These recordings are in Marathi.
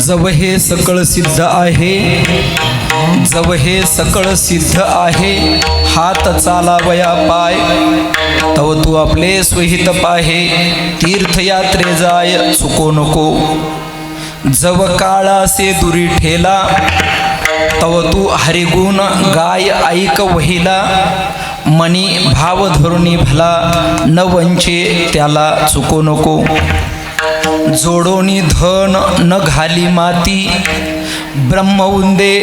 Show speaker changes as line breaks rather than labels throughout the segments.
जव हे सकळ सिद्ध आहे, जव हे सकळ सिद्ध आहे, हात चालावया पाय, तव तू आपले स्वहित पाहे, तीर्थयात्रे जाय चुको नको. जव काळासे दुरी ठेला, तव तू हरिगुण गाय ऐक वहिला, मनी भाव धरुणी भला, न वंचे त्याला चुको नको. जोडोनी धन न घाली माती, ब्रह्मउंदे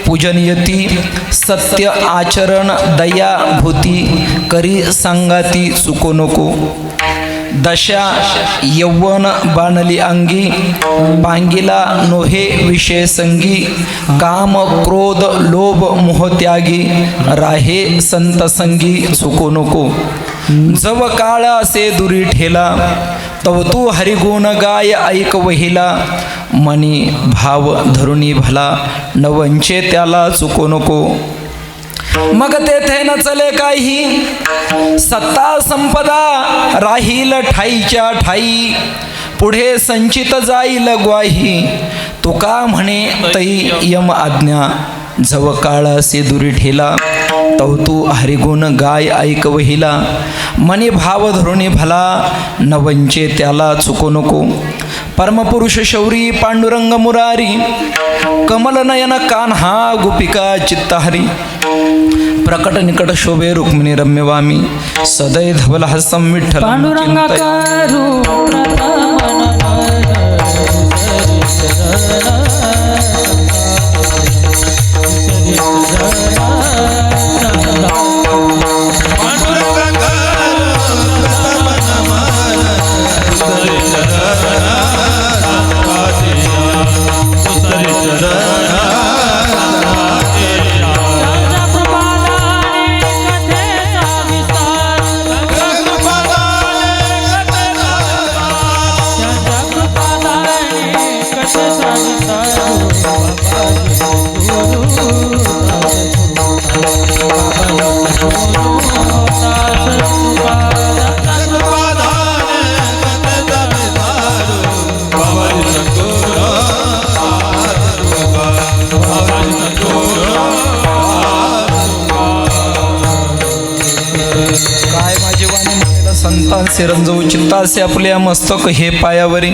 पूजनयती, सत्य आचरण दया भूती, करी सांगाती चुको नको. दशा यौवन बाणली अंगी, पांगिला नोहे विषय संगी, काम क्रोध लोभ मोह त्यागी, राहे संत संगी चुको नको. जव काळा असे दुरी ठेला, तव तू हरिगुण गाय ऐक वहिला, मनी भाव धरुणी भला, न वंचे त्याला चुको नको. मग तेथे न चले काही, सत्ता संपदा राहील ठाईच्या ठाई, पुढे संचित जाईल ग्वाही, तुका म्हणे तई यम आज्ञा. जव काळासे दुरी ठेला, तव तू हरिगुण गाय ऐक वहिला, मनी भाव धरुणी भला, न वंचे त्याला चुको नको. परमपुरुष शौरी पांडुरंग मुरारी, कमल नयन कान्हा गोपिका चित्तहरी, प्रकट निकट शोभे रुक्मिणी रम्यवामी, सदै धवल हसम विठ्ठल
पांडुरंगा करू
संतांचे रंजवू चित्तासे आपल्या मस्तक हे पायावरी,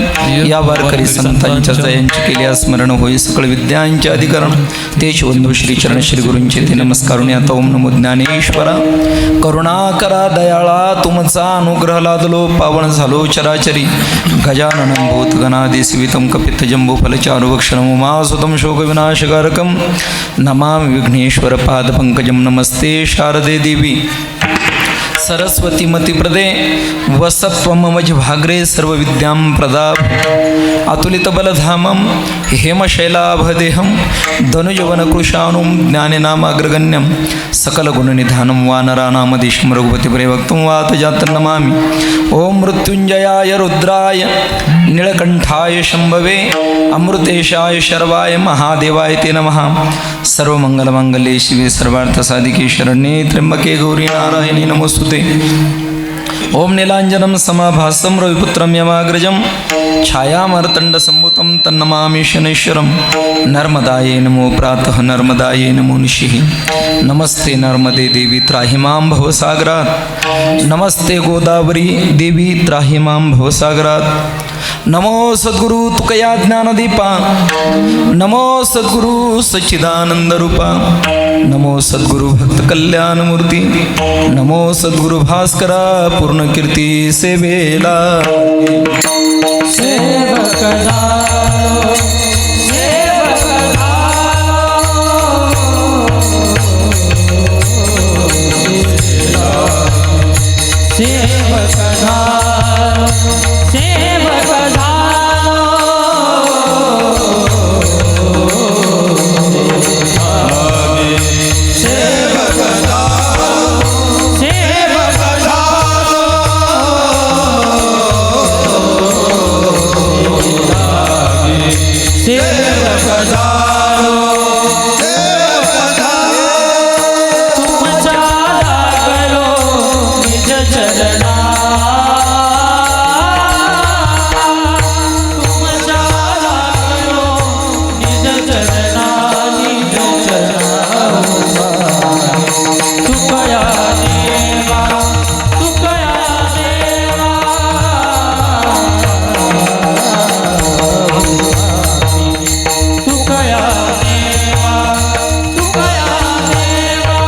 या वारकरी संतांच्या जयांची केल्या स्मरण होई, सकळ विद्यांचे अधिकरण तेच वंदू श्री चरण श्री गुरूंचे ते नमस्कारून आता ओम नमो ज्ञानेश्वरा. करुणा करा दयाळा तुमचा अनुग्रह लादलो, पावन झालो चराचरी. गजाननं भूत गणादि सेवितं कपित्थ जंबू फलचारु भक्षणं उमासुतं शोक विनाशकारकं, नमामि विघ्नेश्वर पाद पंकजं. नमस्ते शारदे देवी सरस्वती मतिप्रदे वसत्वमज भाग्रे सर्व विद्यां प्रदा. अतुलित बलधामं हेमशैलाभदेहं, धनुजवन कृशानुं ज्ञानेनामाग्रगण्यं, सकल गुणनिधानं वानराणामधीशं रघुपति प्रेभक्तं वातजातं नमामि. ओम मृत्युंजयाय रुद्राय नीलकंठाय शंभवे, अमृतेशाय शर्वाय महादेवाय ते नमः. सर्वमंगलमांगल्ये शिवे सर्वार्थसाधिके शरण्ये त्र्यंबके गौरी नारायणी नमोस्तुते. ओम नीलांजनं समाभासं रविपुत्रं यमाग्रजं, छायामर्तंड संभूतं तन्नमामि शनैश्वरं नर्मदायै नमो प्रातः नर्मदायै नमो निशिः नमस्ते नर्मदे देवी त्राहि मां भवसागरात् नमस्ते गोदावरी देवी त्राहि मां भवसागरात् नमो सद्गुरु तुकया ज्ञानदीपा नमो सद्गुरु सच्चिदानंद रूपा नमो सद्गुरु भक्त कल्याणमूर्ती नमो सद्गुरु भास्करा पूर्ण कीर्ती सेवेला
सेवक झालो, सेवक झालो, सेवक झालो, सेवक झालो, सेवक झालो, सेवक झालो, सेवक झालो, तुमच्या लागलो निज चरणा, तुमच्या लागलो निज चरणा, निज चरणा, तुकया देवा, तुकया देवा, तुकया देवा, तुकया देवा,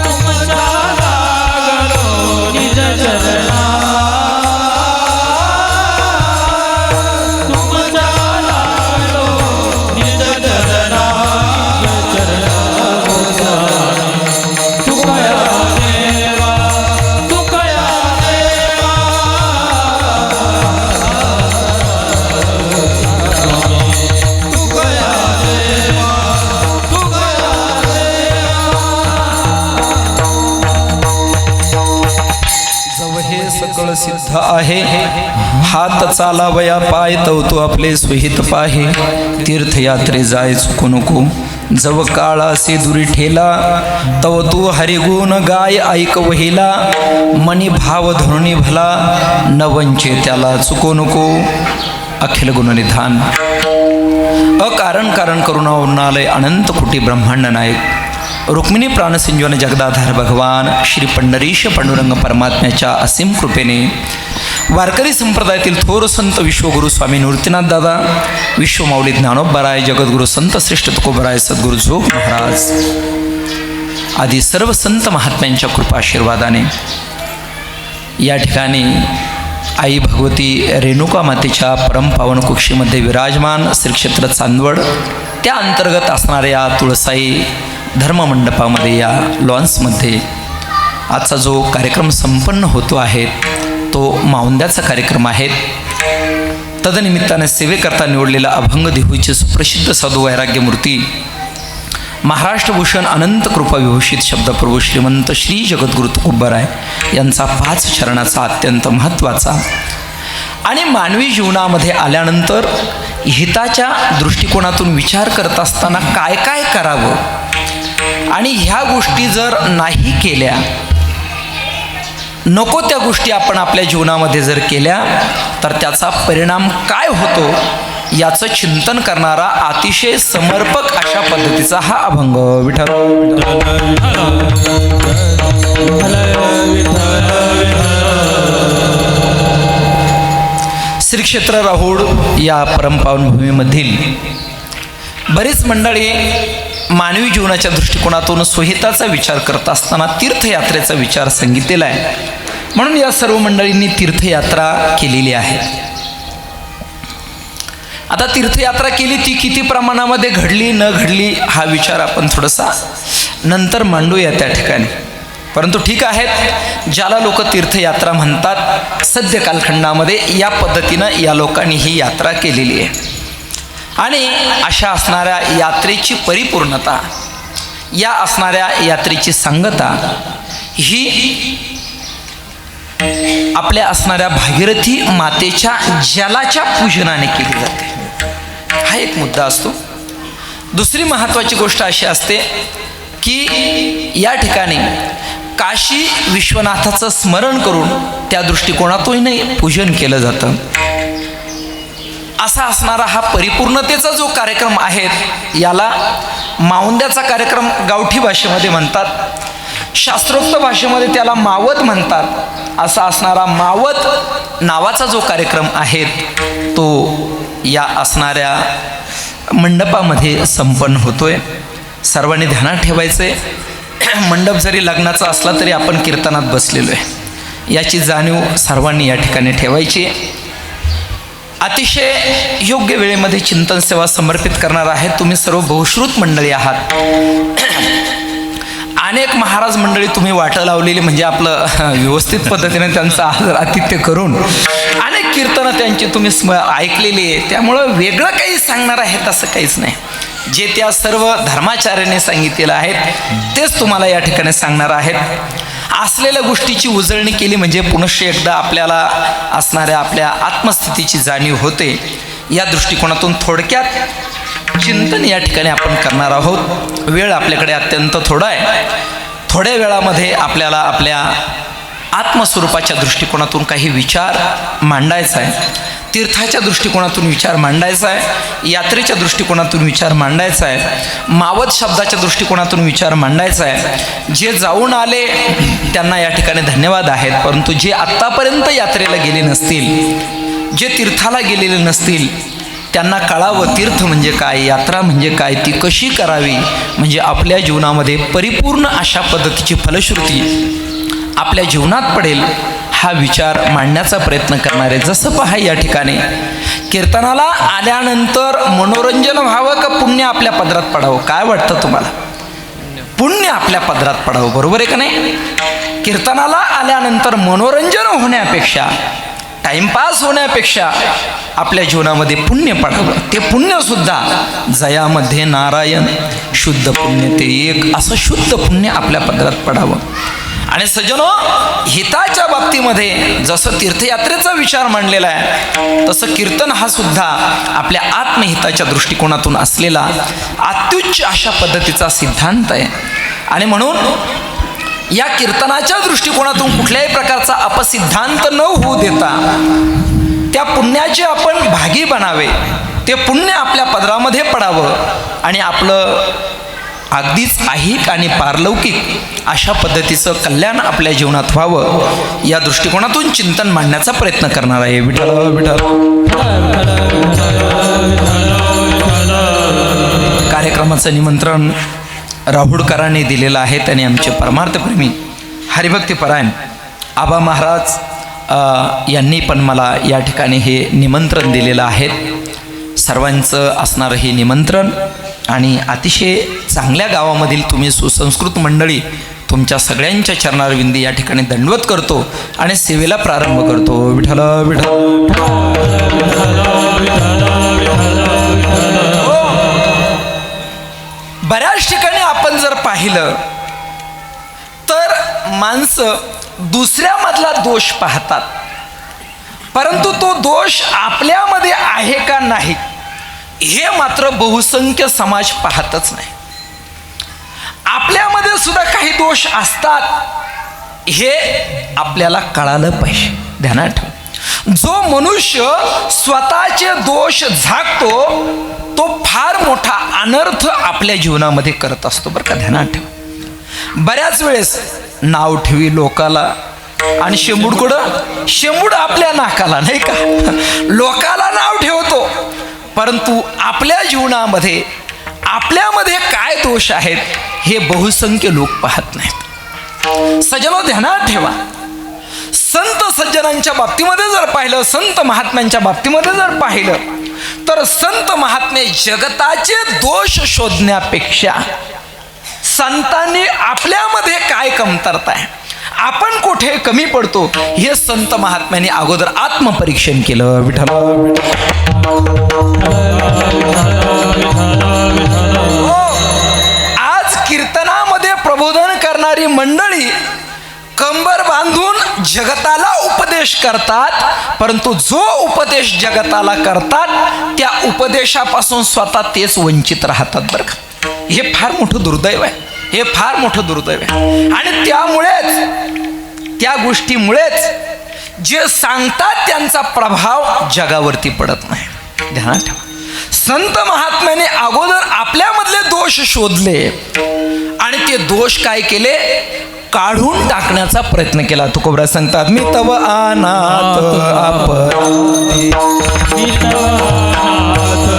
तुमच्या लागलो निज चरणा, तुमच्या लागलो निज चरणा, निज चरणा, तुकया देवा, तुकया देवा, तुकया देवा, तुकया
जव हे सकळ सिद्ध आहे हात चालावया पाय तव तू आपले स्वहित पाहे तीर्थयात्रे जाय चुकू नको जव काळा से दुरी ठेला तव तू हरिगुण गाय ऐक वहिला मनी भाव धरुणी भला न वंचे त्याला चुकू नको अखिल गुणनिधान अकारण कारण करुणा उन्नालय अनंत कोटी ब्रह्मांड नायक रुक्मिणी प्राणसंजीवन जगदाधार भगवान श्री पंढरीश पांडुरंग परमात्म्याच्या असीम कृपेने वारकरी संप्रदायातील थोर संत विश्वगुरु स्वामी निवृत्तीनाथ दादा विश्वमाऊली ज्ञानोबराय जगद्गुरु संत श्रेष्ठ तुकोबराय सद्गुरु जोग महाराज आदी सर्व संत महात्म्यांच्या कृपा आशीर्वादाने या ठिकाणी आई भगवती रेणुका मातेच्या परमपावन कुक्षीमध्ये विराजमान श्रीक्षेत्र चांदवड त्या अंतर्गत असणाऱ्या तुळसाई धर्ममंडपामध्ये या लॉन्समध्ये आजचा जो कार्यक्रम संपन्न होतो आहे तो माऊंद्याचा कार्यक्रम आहे. तदनिमित्ताने सेवेकरता निवडलेला अभंग देहूचे सुप्रसिद्ध साधू वैराग्यमूर्ती महाराष्ट्रभूषण अनंत कृपा विभूषित शब्दप्रभू श्रीमंत श्री जगद्गुरु तुकोबराय यांचा 5 चरणाचा अत्यंत महत्त्वाचा आणि मानवी जीवनामध्ये आल्यानंतर हिताच्या दृष्टिकोनातून विचार करत असताना काय काय करावं आणि ह्या गोष्टी जर नाही केल्या नको त्या गोष्टी आपण आपल्या जीवनामध्ये जर केल्या तर त्याचा परिणाम काय होतो याचं चिंतन करणारा अतिशय समर्पक अशा पद्धतीचा हा अभंग. विठ्ठल श्री क्षेत्र राहुड या परमपावन भूमीमधील बरीच मंडळी मानवी जीवनाच्या दृष्टिकोनातून स्वहिताचा विचार करत असताना तीर्थयात्रेचा विचार सांगितलेला आहे. म्हणून या सर्व मंडळींनी तीर्थयात्रा केलेली आहे. आता तीर्थयात्रा केली ती किती प्रमाणामध्ये घडली न घडली हा विचार आपण थोडासा नंतर मांडूया त्या ठिकाणी. परंतु ठीक आहे, ज्याला लोक तीर्थयात्रा म्हणतात सद्य कालखंडामध्ये या पद्धतीनं या लोकांनी ही यात्रा केलेली आहे. आणि अशा असणाऱ्या यात्रेची परिपूर्णता, या असणाऱ्या यात्रेची सांगता ही आपल्या असणाऱ्या भागीरथी मातेच्या जलाच्या पूजनाने केली जाते. हा एक मुद्दा असतो. दुसरी महत्त्वाची गोष्ट अशी असते की या ठिकाणी काशी विश्वनाथाचं स्मरण करून त्या दृष्टिकोनातूनही पूजन केलं जातं. असा असणारा हा परिपूर्णतेचा जो कार्यक्रम आहे, याला मावंद्याचा कार्यक्रम गावठी भाषेमध्ये म्हणतात, शास्त्रोक्त भाषेमध्ये त्याला मावत म्हणतात. असा असणारा मावत नावाचा जो कार्यक्रम आहे तो या असणाऱ्या मंडपामध्ये संपन्न होतोय. सर्वांनी ध्यानात ठेवायचे, मंडप जरी लग्नाचा असला तरी आपण कीर्तनात बसलेलो आहे याची जाणीव सर्वांनी या ठिकाणी ठेवायची. अतिशय योग्य वेळेमध्ये चिंतन सेवा समर्पित करणार आहे. तुम्ही सर्व बहुश्रुत मंडळी आहात. अनेक महाराज मंडळी तुम्ही वाटं लावलेली, म्हणजे आपलं व्यवस्थित पद्धतीने त्यांचं आदर आतिथ्य करून अनेक कीर्तनं त्यांची तुम्ही ऐकलेली आहे. त्यामुळं वेगळं काही सांगणार आहे तसं काहीच नाही. जे त्या सर्व धर्माचार्याने सांगितलेलं आहेत तेच तुम्हाला या ठिकाणी सांगणार आहेत. असलेल्या गोष्टीची उजळणी केली म्हणजे पुनश्च एकदा आपल्याला असणाऱ्या आपल्या आत्मस्थितीची जाणीव होते. या दृष्टिकोनातून थोडक्यात चिंतन या ठिकाणी आपण करणार आहोत. वेळ आपल्याकडे अत्यंत थोडा आहे. थोड्या वेळामध्ये आपल्याला आपल्या आत्मस्वरूपाच्या दृष्टिकोनातून काही विचार मांडायचा आहे. तीर्थाच्या दृष्टिकोनातून विचार मांडायचा आहे. यात्रेच्या दृष्टिकोनातून विचार मांडायचा आहे. मावत शब्दाच्या दृष्टिकोनातून विचार मांडायचा आहे. जे जाऊन आले त्यांना या ठिकाणी धन्यवाद आहेत, परंतु जे आत्तापर्यंत यात्रेला गेले नसतील, जे तीर्थाला गेलेले नसतील, त्यांना कळावं तीर्थ म्हणजे काय, यात्रा म्हणजे काय, ती कशी करावी, म्हणजे आपल्या जीवनामध्ये परिपूर्ण अशा पद्धतीची फलश्रुती आपल्या जीवनात पडेल हा विचार मांडण्याचा प्रयत्न करणारे. जसं पहा या ठिकाणी कीर्तनाला आल्यानंतर मनोरंजन व्हावं का पुण्य आपल्या पदरात पडावं? काय वाटतं तुम्हाला? पुण्य आपल्या पदरात पडावं, बरोबर आहे का नाही? कीर्तनाला आल्यानंतर मनोरंजन होण्यापेक्षा, टाइमपास होण्यापेक्षा आपल्या जीवनामध्ये पुण्य पडावं. ते पुण्यसुद्धा जयामध्ये नारायण शुद्ध पुण्य ते एक, असं शुद्ध पुण्य आपल्या पदरात पडावं. आणि सज्जनो, हिताच्या बाबतीमध्ये जसं तीर्थयात्रेचा विचार मांडलेला आहे तसं कीर्तन हा सुद्धा आपल्या आत्महिताच्या दृष्टिकोनातून असलेला अत्युच्च अशा पद्धतीचा सिद्धांत आहे. आणि म्हणून या कीर्तनाच्या दृष्टिकोनातून कुठल्याही प्रकारचा अपसिद्धांत न होऊ देता त्या पुण्याचे आपण भागी बनावे, ते पुण्य आपल्या पदरामध्ये पडावं आणि आपलं अगदीच ऐहिक आणि पारलौकिक अशा पद्धतीचं कल्याण आपल्या जीवनात व्हावं या दृष्टिकोनातून चिंतन मांडण्याचा प्रयत्न करणार आहे. विठ्ठल विठ्ठल. कार्यक्रमाचं निमंत्रण राहुडकरांनी दिलेलं आहे. त्यांनी आमचे परमार्थप्रेमी हरिभक्तीपरायण आबा महाराज यांनी पण मला या ठिकाणी हे निमंत्रण दिलेलं आहे. सर्वांचं असणारं हे निमंत्रण आणि अतिशय चांगल्या गावामधील तुम्ही सुसंस्कृत मंडळी, तुमच्या सगळ्यांच्या चरणारविंदी या ठिकाणी दंडवत करतो आणि सेवेला प्रारंभ करतो. विठ्ठल विठ्ठल. बऱ्याच ठिकाणी आपण जर पाहिलं तर माणसं दुसऱ्यामधला दोष पाहतात, परंतु तो दोष आपल्यामध्ये आहे का नाही हे मात्र बहुसंख्य समाज पाहतच नाही. आपल्यामध्ये सुद्धा काही दोष असतात हे आपल्याला कळालं पाहिजे. ध्यानात ठेव, जो मनुष्य स्वतःचे दोष झाकतो तो फार मोठा अनर्थ आपल्या जीवनामध्ये करत असतो, बरं का? ध्यानात ठेव. बऱ्याच वेळेस नाव ठेवी लोकाला आणि शेंबूड कुठं? शेंबूड आपल्या नाकाला, नाही का? लोकाला नाव ठेवतो, परंतु आपल्या जीवनामध्ये आपल्यामध्ये काय दोष आहेत हे बहुसंख्य लोक पाहत नाहीत. सज्जनो, ध्यानात ठेवा, संत सज्जनांच्या बाबतीमध्ये जर पाहिलं, संत महात्म्यांच्या बाबतीमध्ये जर पाहिलं तर संत महात्मे जगताचे दोष शोधण्यापेक्षा संतांनी आपल्यामध्ये काय कमतरता आहे, आपण कुठे कमी पडतो, हे संत महात्म्यांनी अगोदर आत्मपरीक्षण केलं. विठ्ठल. आज कीर्तनामध्ये प्रबोधन करणारी मंडळी कंबर बांधून जगताला उपदेश करतात, परंतु जो उपदेश जगताला करतात त्या उपदेशापासून स्वतः तेच वंचित राहतात, बरं का? हे फार मोठं दुर्दैव आहे. हे फार मोठं दुर्दैव आहे. आणि त्यामुळेच, त्या गोष्टीमुळेच जे सांगतात त्यांचा प्रभाव जगावरती पडत नाही. ध्यानात ठेवा. संत महात्म्याने अगोदर आपल्यामधले दोष शोधले आणि ते दोष काय केले, काढून टाकण्याचा प्रयत्न केला. तुकोबरा सांगतात, मी तव अनाथ अपराधी,
मी तव अनाथ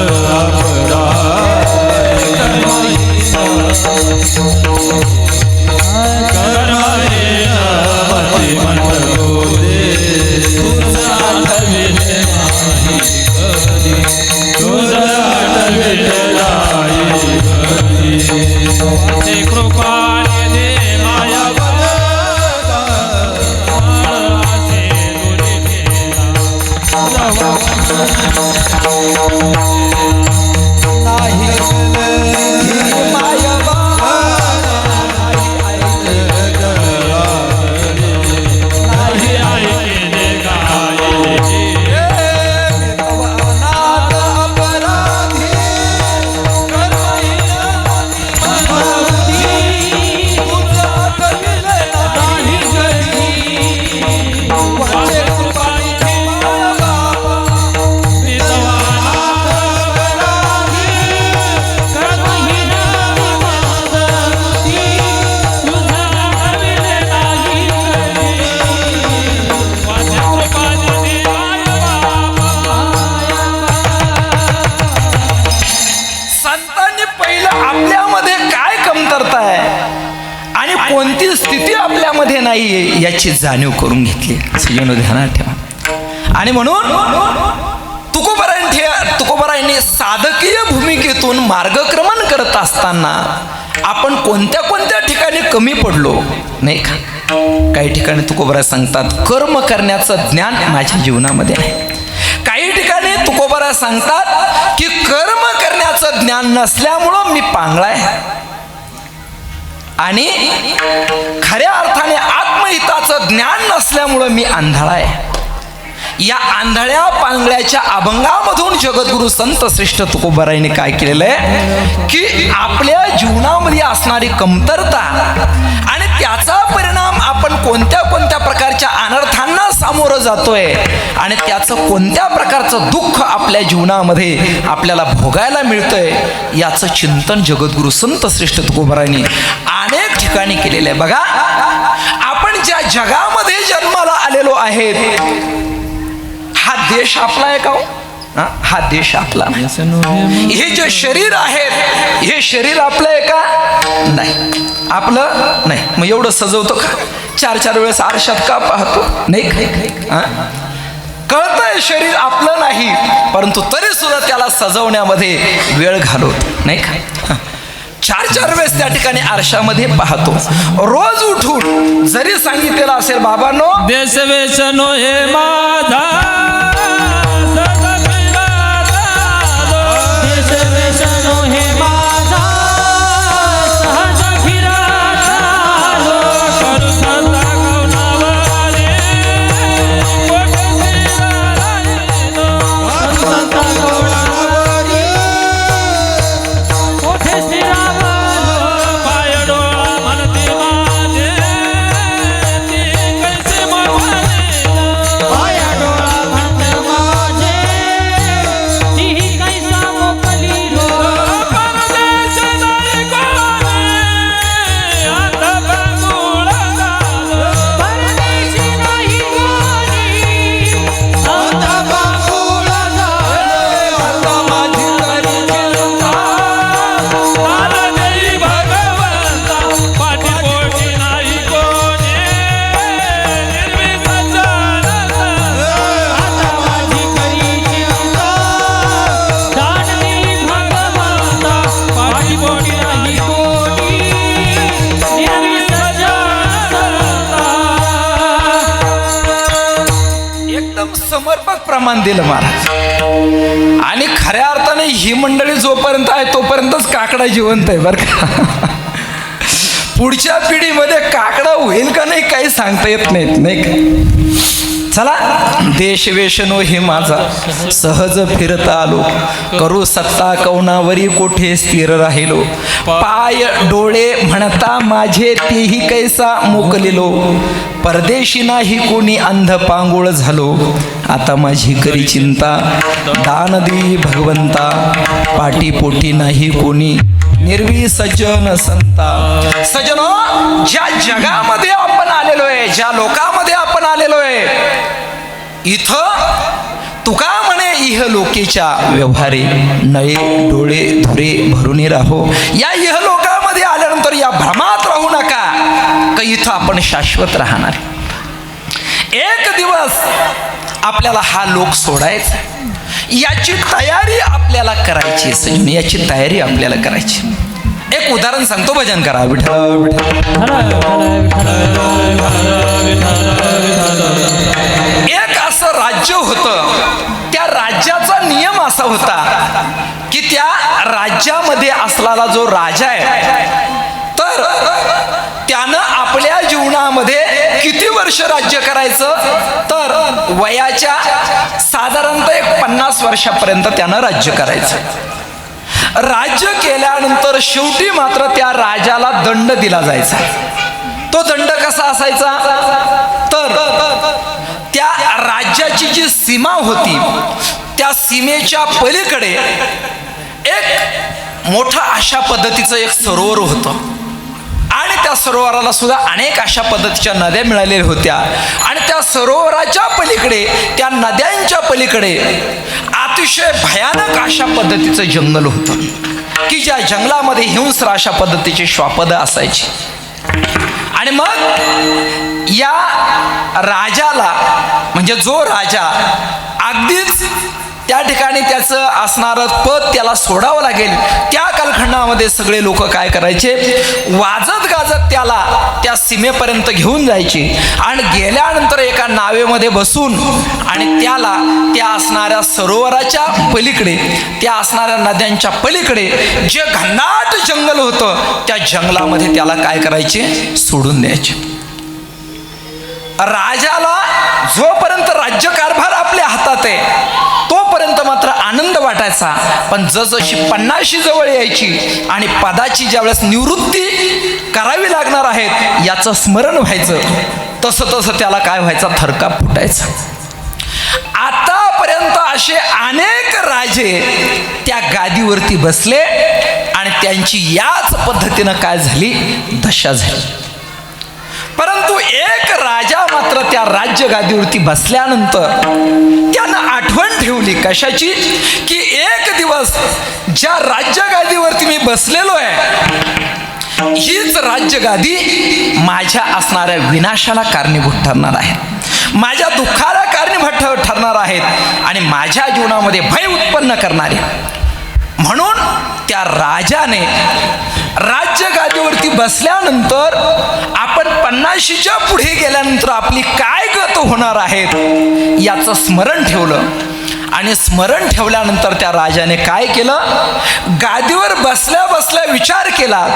कोणती स्थिती आपल्यामध्ये नाही याची जाणीव करून घेतली. सगळ्यांना ध्यानात ठेवा. आणि म्हणून तुकोबरायांनी साधकीय भूमिकेतून मार्गक्रमण करत असताना आपण कोणत्या कोणत्या ठिकाणी कमी पडलो नाही का. काही ठिकाणी तुकोबरा सांगतात, कर्म करण्याचं ज्ञान माझ्या जीवनामध्ये आहे. काही ठिकाणी तुकोबरा सांगतात की कर्म करण्याचं ज्ञान नसल्यामुळं मी पांगळा आहे आणि खऱ्या अर्थाने आत्महिताचं ज्ञान नसल्यामुळं मी आंधळा आहे. या आंधळ्या पांगळ्याच्या अभंगामधून जगद्गुरु संत श्रेष्ठ तुकोबरायांनी काय केलेलं आहे की आपल्या जीवनामध्ये असणारी कमतरता आणि त्याचा परिणाम आपण कोणत्या कोणत्या प्रकारच्या अनर्थांना सामोरं जातोय आणि त्याचं कोणत्या प्रकारचं दुःख आपल्या जीवनामध्ये आपल्याला भोगायला मिळतंय याचं चिंतन जगद्गुरु संत श्रेष्ठ तुकोबरायांनी अनेक ठिकाणी केलेलं आहे. बघा, आपण ज्या जगामध्ये जन्माला आलेलो आहेत, हा देश आपला आहे का हो? हा देश आपला नाही. हे जे शरीर आहे, हे शरीर आपलं आहे का? नाही, आपलं नाही. मग एवढं सजवतो का? 4-4 वेळेस आरशात का पाहतो? नाही. कळतंय शरीर आपलं नाही, परंतु तरी सुद्धा त्याला सजवण्यामध्ये वेळ घालवतो नाही का. 4-4 वेळेस त्या ठिकाणी आरशामध्ये पाहतो. रोज उठून जरी सांगितलेलं असेल, बाबांनो
देश वेचनो हे माझा, देश वेचनो हे माझा, सहज फिराचा करू संता गौनावरे, कोटे श्रीरायनो संता गौनावरे, कोटे श्रीरायनो पाय डोळा म्हणते माझे, ती कैसे मोहने पाय डोळा म्हणते माझे, ती कैसा मोकली रो परदेश नाही कोणी, आता बांगुळ झालं परदेश नाही कोणी, आता बांगुळ झालं, आता माझी तरी चिंता मला देई भगवंता, पाठीपोटी नाही कोणी, निर्विघ्न चालता, आता माझी खरी चिंता दान देई भगवंता, पाठीपोटी नाही कोणी, निर्विघ्न चालता.
एकदम समर्पक प्रमाण दिलं महाराज. आणि खऱ्या अर्थाने ही मंडळी जोपर्यंत आहे तोपर्यंतच काकडा जिवंत आहे बरं का. पुढच्या पिढीमध्ये काकडा होईल का नाही काही सांगता येत नाहीत नाही का. चला देश वेशनो हे माझा सहज फिरता आलो करू सत्ता कौनावरी कोठे स्थिर राहिलो पाय डोळे म्हणता माझे तेही कैसा मोकलिलो परदेशी नाही कोणी अंध पांगुळ झालो आता माझी करी चिंता दान देई भगवंता पाठीपोटी नाही कोणी निर्वी सज्जन संता सज्जनो ज्या जगामध्ये आपण आलेलो आहे ज्या लोकांमध्ये आपण आलेलो आहे इथं तुका म्हणे इह लोकेच्या व्यवहारे नळे डोळे धुरे भरून राहो या इह लोकामध्ये आल्यानंतर या भ्रमात राहू नका का इथं आपण शाश्वत राहणार एक दिवस आपल्याला हा लोक सोडायचा याची तयारी आपल्याला करायची सजून याची तयारी आपल्याला करायची एक उदाहरण सांगतो भजन करा विठ्ठल एक असं राज्य होतं त्या राज्याचा नियम असा होता की त्या राज्यामध्ये असलेला जो राजा आहे तर त्यानं आपल्या जीवनामध्ये किती वर्ष राज्य करायचं तर वयाच्या साधारणतः 50 वर्षापर्यंत त्यानं राज्य करायचं राज्य केल्यानंतर शेवटी मात्र त्या राजाला दंड दिला जायचा तो दंड कसा असायचा तर त्या राज्याची जी सीमा होती त्या सीमेच्या पलीकडे एक मोठा अशा पद्धतीचं एक सरोवर होतं आणि त्या सरोवराला सुद्धा अनेक अशा पद्धतीच्या नद्या मिळालेल्या होत्या आणि त्या सरोवराच्या पलीकडे त्या नद्यांच्या पलीकडे अतिशय भयानक अशा पद्धतीचं जंगल होतं की ज्या जंगलामध्ये हिंस्र अशा पद्धतीची श्वापदं असायची आणि मग या राजाला म्हणजे जो राजा अगदीच त्या ठिकाणी त्याचं असणारं पद त्याला सोडावं लागेल त्या कालखंडामध्ये सगळे लोक काय करायचे वाजत गाजत त्याला त्या सीमेपर्यंत घेऊन जायचे आणि गेल्यानंतर एका नावेमध्ये बसून आणि त्याला त्या असणाऱ्या सरोवराच्या पलीकडे त्या असणाऱ्या नद्यांच्या पलीकडे जे घनदाट जंगल होतं त्या जंगलामध्ये त्याला काय करायचे सोडून द्यायचे राजाला जोपर्यंत राज्यकारभार आपल्या हातात आहे तोपर्यंत मात्र आनंद वाटायचा पण जसजशी 50 जवळ यायची आणि पदाची ज्यावेळेस निवृत्ती करावी लागणार आहेत याचं स्मरण व्हायचं तसं तसं त्याला काय व्हायचा थरका फुटायचा आतापर्यंत असे अनेक राजे त्या गादीवरती बसले आणि त्यांची याच पद्धतीनं काय झाली दशा झाली परंतु एक राजा मात्र त्या राज्य गादीवरती बसल्यानंतर त्यानं आठवण ठेवली कशाची की एक दिवस ज्या राज्य गादीवरती मी बसलेलो आहे हीच राज्य गादी माझ्या असणाऱ्या विनाशाला कारणीभूत ठरणार आहे माझ्या दुःखाला कारणीभूत ठरणार आहेत आणि माझ्या जीवनामध्ये भय उत्पन्न करणारे म्हणून त्या राजाने राज्य गादीवरती बसल्यानंतर आपण 50च्या पुढे गेल्यानंतर आपली काय गत होणार आहेत याचं स्मरण ठेवलं आणि स्मरण ठेवल्यानंतर त्या राजाने काय केलं गादीवर बसल्या बसल्या विचार केला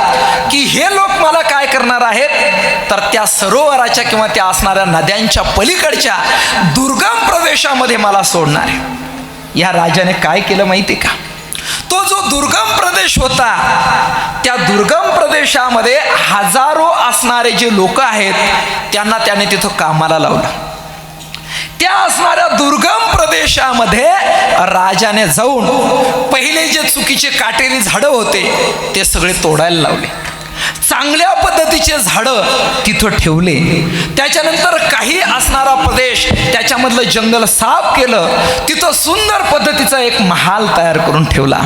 की हे लोक मला काय करणार आहेत तर त्या सरोवराच्या किंवा त्या असणाऱ्या नद्यांच्या पलीकडच्या दुर्गम प्रदेशामध्ये मला सोडणार आहे या राजाने काय केलं माहिती का तो जो दुर्गम प्रदेश होता त्या दुर्गम प्रदेशामध्ये हजारो असणारे जे लोक आहेत त्यांना त्याने तिथं कामाला लावलं त्या असणाऱ्या दुर्गम प्रदेशामध्ये राजाने जाऊन पहिले जे चुकीचे काटेरी झाडं होते ते सगळे तोडायला लावले चांगल्या पद्धतीचे झाडं तिथं ठेवले त्याच्यानंतर काही असणारा प्रदेश त्याच्यामधलं जंगल साफ केलं तिथं सुंदर पद्धतीचा एक महाल तयार करून ठेवला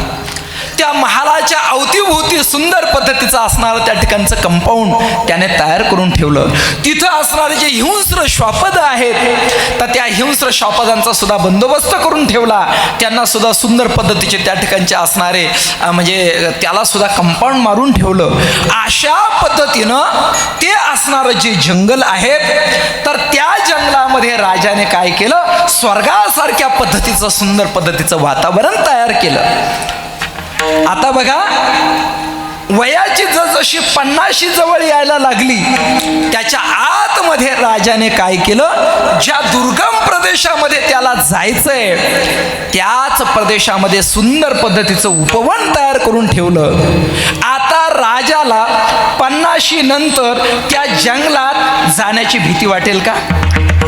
त्या महालाच्या अवतीभोवती सुंदर पद्धतीचं असणारं त्या ठिकाणचं कंपाऊंड त्याने तयार करून ठेवलं तिथं असणारे जे हिंस्र श्वापद आहेत तर त्या हिंस्र श्वापदांचा सुद्धा बंदोबस्त करून ठेवला त्यांना सुद्धा सुंदर पद्धतीचे त्या ठिकाणचे असणारे म्हणजे त्याला सुद्धा कंपाऊंड मारून ठेवलं अशा पद्धतीनं ते असणारं जे जंगल आहेत तर त्या जंगलामध्ये राजाने काय केलं स्वर्गासारख्या पद्धतीचं सुंदर पद्धतीचं वातावरण तयार केलं आता बघा वयाची जसजशी 50 जवळ यायला लागली, त्याच्या आतमध्ये राजाने काय केलं, ज्या दुर्गम प्रदेशामध्ये त्याला जायचंय त्याच प्रदेशामध्ये सुंदर पद्धतीचं उपवन तयार करून ठेवलं. आता राजाला 50 नंतर त्या जंगलात जाण्याची भीती वाटेल का?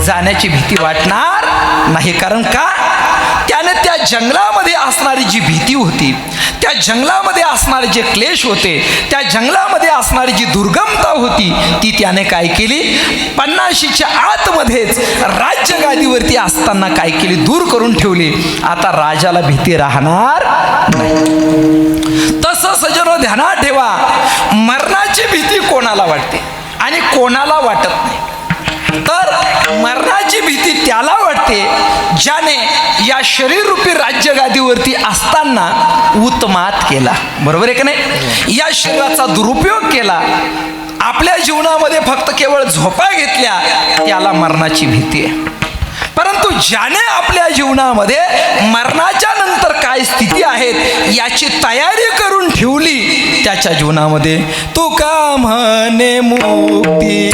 जाण्याची भीती वाटणार नाही. कारण का? त्याने त्या जंगलामध्ये असणारी जी भीती होती, त्या जंगलामध्ये असणारे जे क्लेश होते, त्या जंगलामध्ये असणारी जी दुर्गमता होती, ती त्याने काय केली, 50च्या आतमध्येच राज्यगादीवरती असताना काय केली, दूर करून ठेवली. आता राजाला भीती राहणार नाही. तसं सज्जनो ध्यानात ठेवा, मरणाची भीती कोणाला वाटते आणि कोणाला वाटत नाही. तर मरणाची भीती त्याला वाटते ज्याने या शरीररूपी राज्यगादीवरती असताना उत्मात केला. बरोबर आहे का नाही? या शरीराचा दुरुपयोग केला, आपल्या जीवनामध्ये फक्त केवळ झोपा घेतल्या, त्याला मरणाची भीती आहे. परंतु ज्याने आपल्या जीवनामध्ये मरणाच्या नंतर काय स्थिती आहेत याची तयारी करून ठेवली, त्याच्या जीवनामध्ये तुका म्हणे मुक्ती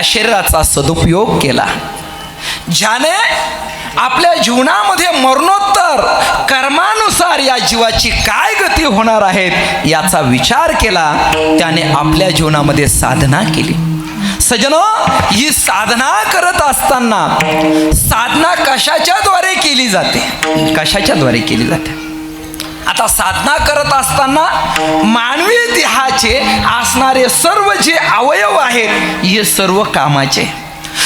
शरीराचा सदुपयोग केला, ज्याने आपल्या जीवनामध्ये मरणोत्तर कर्मानुसार या जीवाची काय गती होणार आहेत याचा विचार केला, त्याने आपल्या जीवनामध्ये साधना केली. सज्जनो, ही साधना करत असताना साधना कशाच्या द्वारे केली जाते? कशाच्या द्वारे केली जाते? आता साधना करत असताना मानवी देहाचे असणारे सर्व जे अवयव आहेत हे सर्व कामाचे,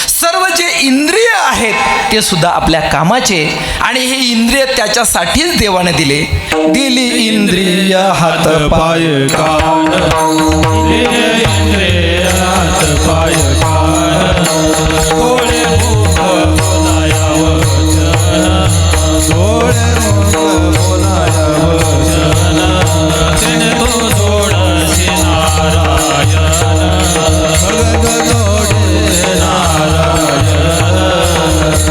सर्व जे इंद्रिय आहेत ते सुद्धा आपल्या कामाचे, आणि हे इंद्रिय त्याच्यासाठीच देवाने दिले. दिली इंद्रिय हात पाय कान, इंद्रिय हात पाय कान, डोळे मुख बोलाया वचन, डोळे मुख बोलाया वचन, तिने तो जोडसी नारायण, भगत जोडे नारायण,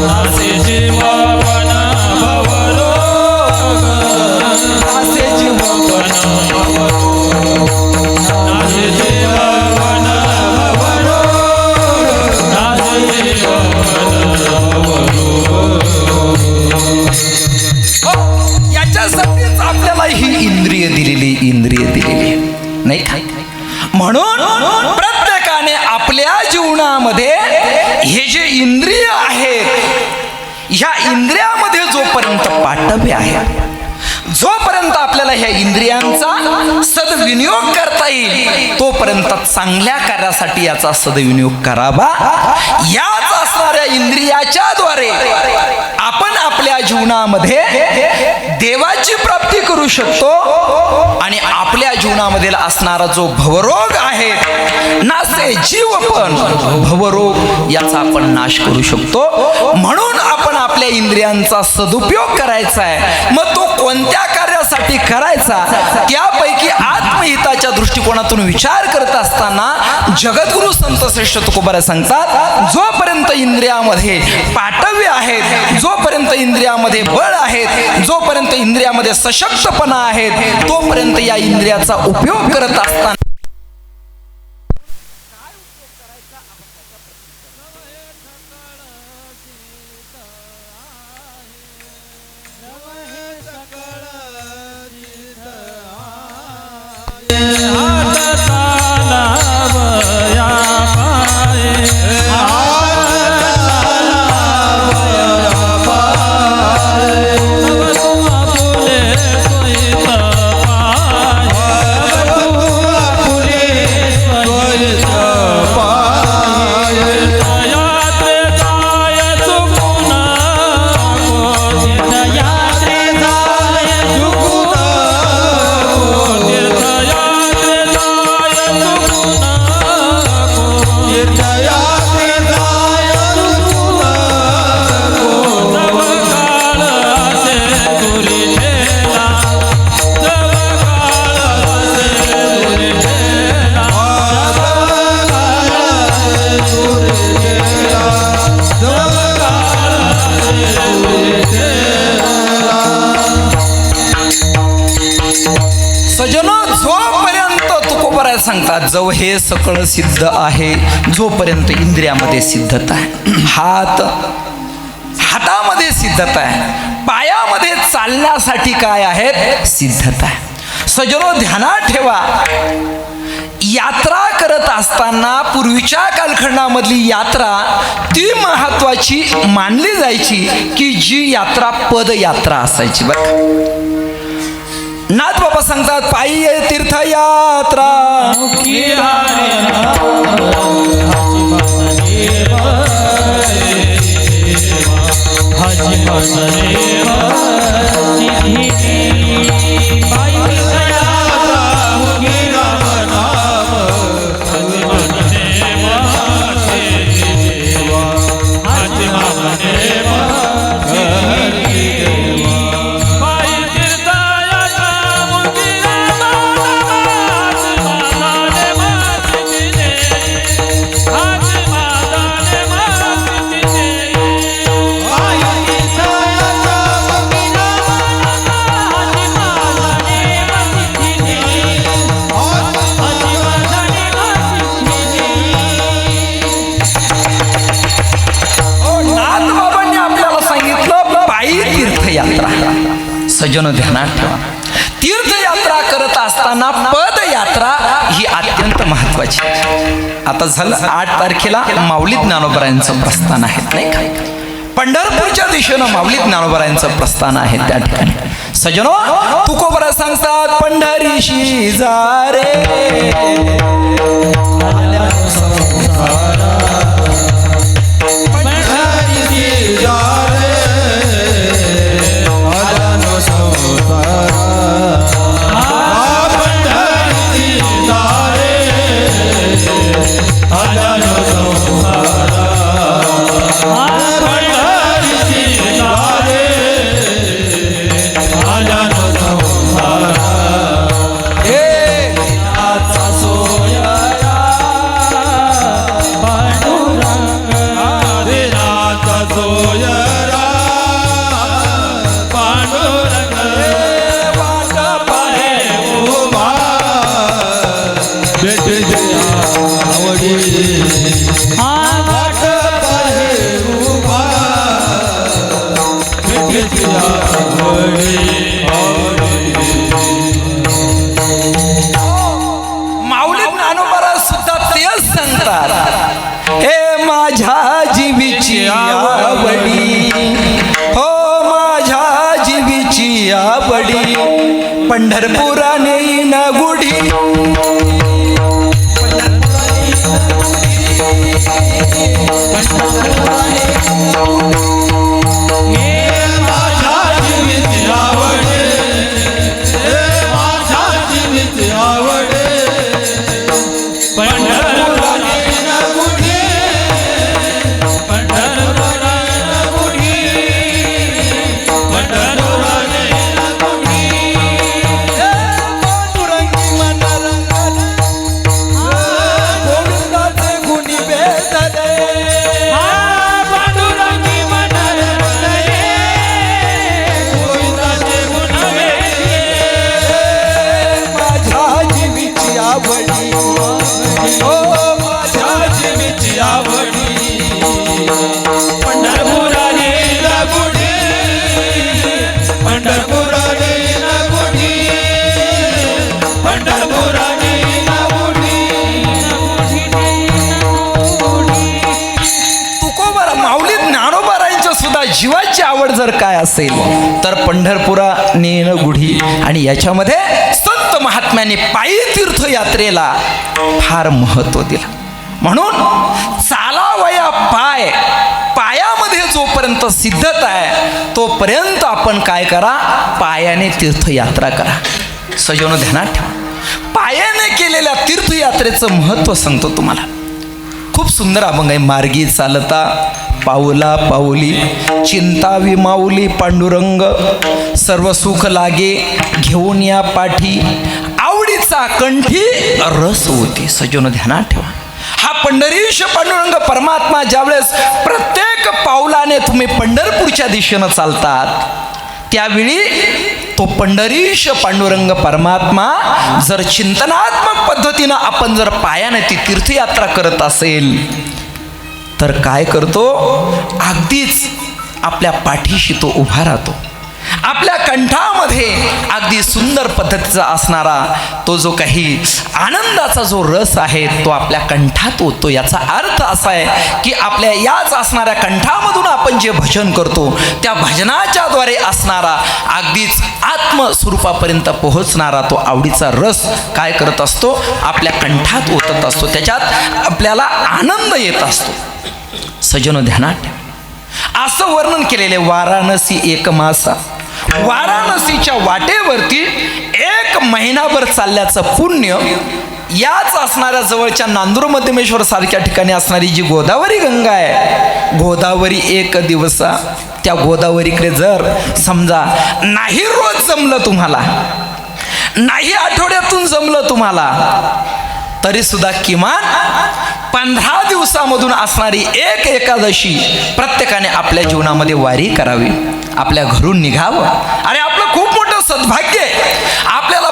असे जीवन भवरोग, असे जीवन भवरोग, असे जीवन भवरोग, असे जीवन भवरोग. याच्यासाठीच आपल्याला ही इंद्रिय दिलेली नाही का? म्हणून प्रत्येकाने आपल्या जीवनामध्ये हे जे इंद्रिय आहेत, ह्या इंद्रियामध्ये जोपर्यंत पाठव्य आहे, जोपर्यंत आपल्याला ह्या इंद्रियांचा सद्विनियोग करता येईल तोपर्यंत चांगल्या कार्यासाठी याचा सद्विनियोग करावा. याच असणाऱ्या इंद्रियाच्या द्वारे आपण आपल्या जीवनामध्ये देवाची प्राप्ती करू शकतो, आणि आपल्या जीवनामध्ये असणारा जो भवरोग आहे, नासे जीव पण भवरोग, याचा आपण नाश करू शकतो. म्हणून आपण आपल्या आपल्या इंद्रियांचा सदुपयोग करायचा आहे, मग तो कोणत्या कार्यासाठी करायचा, त्यापैकी आत्महिताच्या दृष्टिकोनातून विचार करत असताना जगद्गुरु संत श्रेष्ठ तुकोबाराय सांगतात, जोपर्यंत इंद्रियामध्ये पाटव्य आहेत, जोपर्यंत इंद्रियामध्ये बळ आहेत, जोपर्यंत इंद्रियामध्ये सशक्तपणा आहेत, तोपर्यंत या इंद्रियाचा उपयोग करत असताना सांगतात, जव हे सकळ सिद्ध आहे, जोपर्यंत इंद्रियामध्ये सिद्धता आहे, हातामध्ये सिद्धता आहे, पायामध्ये चालण्यासाठी काय आहे, सिद्धता आहे. सजनो ध्यानात ठेवा, यात्रा करत असताना पूर्वीच्या कालखंडामधली यात्रा ती महत्वाची मानली जायची की जी यात्रा पदयात्रा असायची. बरं, नाथ बाबा सांगतात, पायी तीर्थयात्रा सजनो ध्यानात ठेवा, तीर्थयात्रा करत असताना पदयात्रा ही अत्यंत महत्वाची. आता झालं 8 तारखेला माऊली ज्ञानोबरायांचं प्रस्थान आहे, नाही का? पंढरपूरच्या दिशेनं माऊली ज्ञानोबरायांचं प्रस्थान आहे. त्या ठिकाणी सजनो तुकोबरा सांगतात, पंढरीशी जा रे माऊली ज्ञानोबा सुद्धा तेच सांगतात, हे माझ्या जीवीची आवडी, हो माझ्या जीवीची आवडी, पंढरपुराने न गुढी आवड जर काय असेल तर पंढरपुरा नेणं गुढी. आणि याच्यामध्ये संत महात्म्याने पायी तीर्थयात्रेला फार महत्त्व दिलं. म्हणून चालावया पाय, पायामध्ये जोपर्यंत सिद्धता आहे तोपर्यंत आपण काय करा, पायाने तीर्थयात्रा करा. सजवून ध्यानात ठेवा. पायाने केलेल्या तीर्थयात्रेचं महत्त्व सांगतो तुम्हाला. खूप सुंदर अभंग आहे. मार्गी चालता पाऊला पाऊली, चिंता विमाऊली पांडुरंग, सर्व सुख लागे घेऊन या पाठी, आवडीचा कंठी रस होती. सजवून ध्यानात ठेवा. हा पंढरीश पांडुरंग परमात्मा ज्यावेळेस प्रत्येक पाऊलाने तुम्ही पंढरपूरच्या दिशेनं चालतात त्यावेळी तो पंढरीश पांडुरंग परमात्मा जर चिंतनात्मक पद्धतीनं आपण जर पायाने ती तीर्थयात्रा करत असेल तर काय करतो, अगदीच आपल्या पाठीशी तो उभा राहतो. आपल्या कंठामध्ये अगदी सुंदर पद्धतीचा असणारा तो जो काही आनंदाचा जो रस आहे तो आपल्या कंठात होतो. याचा अर्थ असा आहे की आपल्या याच असणाऱ्या कंठामधून आपण जे भजन करतो त्या भजनाच्या द्वारे असणारा अगदीच आत्मस्वरूपापर्यंत पोहोचणारा तो आवडीचा रस काय करत असतो, आपल्या कंठात ओतत असतो. त्याच्यात आपल्याला आनंद येत असतो. सजनो ध्यानात ठेवा. असं वर्णन केलेले वाराणसी एक मासा, वाराणसीच्या वाटेवरती 1 महिनाभर चालल्याचं पुण्य याच असणाऱ्या जवळच्या नांदूर मध्यमेश्वर सारख्या ठिकाणी असणारी जी गोदावरी गंगा आहे, गोदावरी 1 दिवसा, त्या गोदावरीकडे जर समजा नाही रोज जमलं तुम्हाला, नाही आठवड्यातून जमलं तुम्हाला, तरी सुद्धा किमान 15 दिवसामधून असणारी 1 एकादशी प्रत्येकाने आपल्या जीवनामध्ये वारी करावी, आपल्या घरून निघावं. अरे आपलं खूप मोठं सद्भाग्य आहे. आपल्याला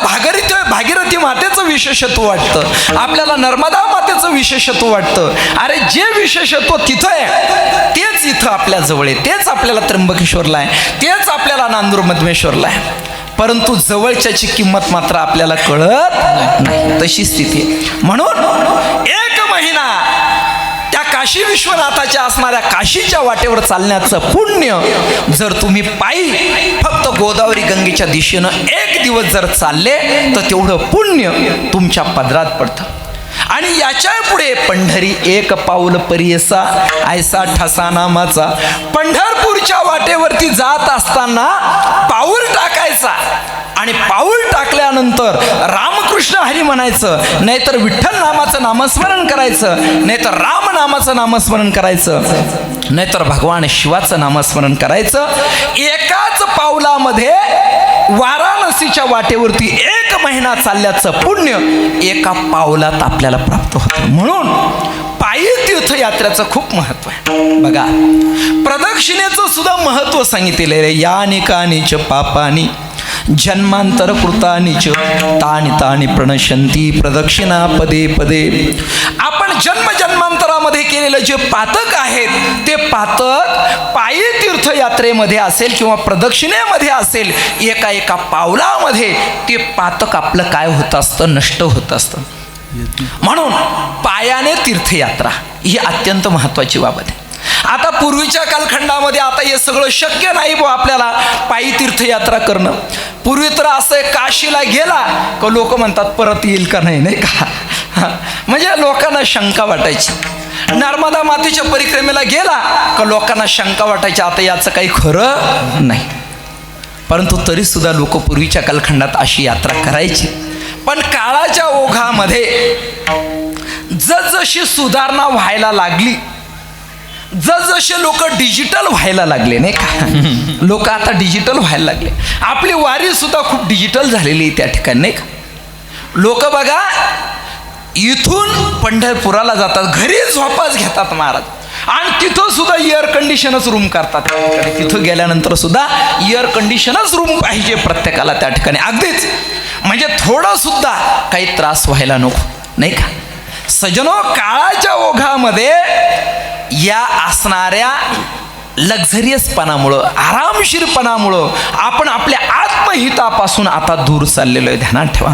भागीरथी मातेचं विशेषत्व वाटतं, आपल्याला नर्मदा मातेचं विशेषत्व वाटतं. अरे जे विशेषत्व तिथं आहे तेच इथं आपल्या जवळ आहे, तेच आपल्याला त्र्यंबकेश्वरला आहे, तेच आपल्याला नांदूर मध्यमेश्वरला आहे. परंतु जवळच्याची किंमत मात्र आपल्याला कळत नाही. तशी स्थिती आहे. म्हणून 1 महिना त्या काशी विश्वनाथाच्या असणाऱ्या काशीच्या वाटेवर चालण्याचं पुण्य जर तुम्ही पायी फक्त गोदावरी गंगेच्या दिशेनं 1 दिवस जर चालले तर तेवढं पुण्य तुमच्या पदरात पडतं. आणि याच्या पुढे पंढरी 1 पाऊल परियसा ऐसा ठसा नामाचा. पंढरपूरच्या वाटेवरती जात असताना पाऊल टाकायचा आणि पाऊल टाकल्यानंतर रामकृष्ण हरी म्हणायचं, नाहीतर विठ्ठल नामाचं नामस्मरण करायचं, नाहीतर राम नामाचं नामस्मरण करायचं, नाहीतर भगवान शिवाचं नामस्मरण करायचं. एकाच पाऊलामध्ये वाराणसीच्या वाटेवरती 1 महिना चालल्याचं पुण्य एका पावलात आपल्याला प्राप्त होतं. म्हणून पायी तीर्थयात्रेचं खूप महत्व आहे. बघा, प्रदक्षिणेचं सुद्धा महत्व सांगितलेलं आहे. यानी कानीच पापानी जन्मांतर कृतानीच तानी तानी प्रणशंती प्रदक्षिणा पदे पदे. आपण जन्मजन्मांतरामध्ये केलेलं जे पातक आहेत ते पातक पायी तीर्थयात्रेमध्ये असेल किंवा प्रदक्षिणेमध्ये असेल, एका पावलामध्ये ते पातक आपलं काय होत असतं, नष्ट होत असतं. म्हणून पायाने तीर्थयात्रा ही अत्यंत महत्त्वाची बाबत आहे. आता पूर्वीच्या कालखंडामध्ये आता हे सगळं शक्य नाही बुवा आपल्याला पायी तीर्थयात्रा करणं. पूर्वी तर असं काशीला गेला का लोक म्हणतात परत येईल का नाही, नाही का, म्हणजे लोकांना शंका वाटायची. नर्मदा मातेच्या परिक्रमेला गेला का लोकांना शंका वाटायची, आता याचं काही खरं नाही. परंतु तरी सुद्धा लोक पूर्वीच्या कालखंडात अशी यात्रा करायची. पण काळाच्या ओघामध्ये जसजशी सुधारणा व्हायला लागली, जसजसे लोक डिजिटल व्हायला लागले, नाही का, लोक आता डिजिटल व्हायला लागले. आपली वारी सुद्धा खूप डिजिटल झालेली आहे त्या ठिकाणी, नाही का. लोक बघा इथून पंढरपुराला जातात, घरी झोपाच घेतात महाराज, आणि तिथं सुद्धा एअर कंडिशनच रूम करतात. तिथं गेल्यानंतर सुद्धा एअर कंडिशनच रूम पाहिजे प्रत्येकाला त्या ठिकाणी, अगदीच म्हणजे थोडं सुद्धा काही त्रास व्हायला नको, नाही का. सजनो, काळाच्या ओघामध्ये या असणाऱ्या लक्झरियसपणामुळं, आरामशीरपणामुळं आपण आपल्या आत्महितापासून आता दूर चाललेलो आहे. ध्यानात ठेवा.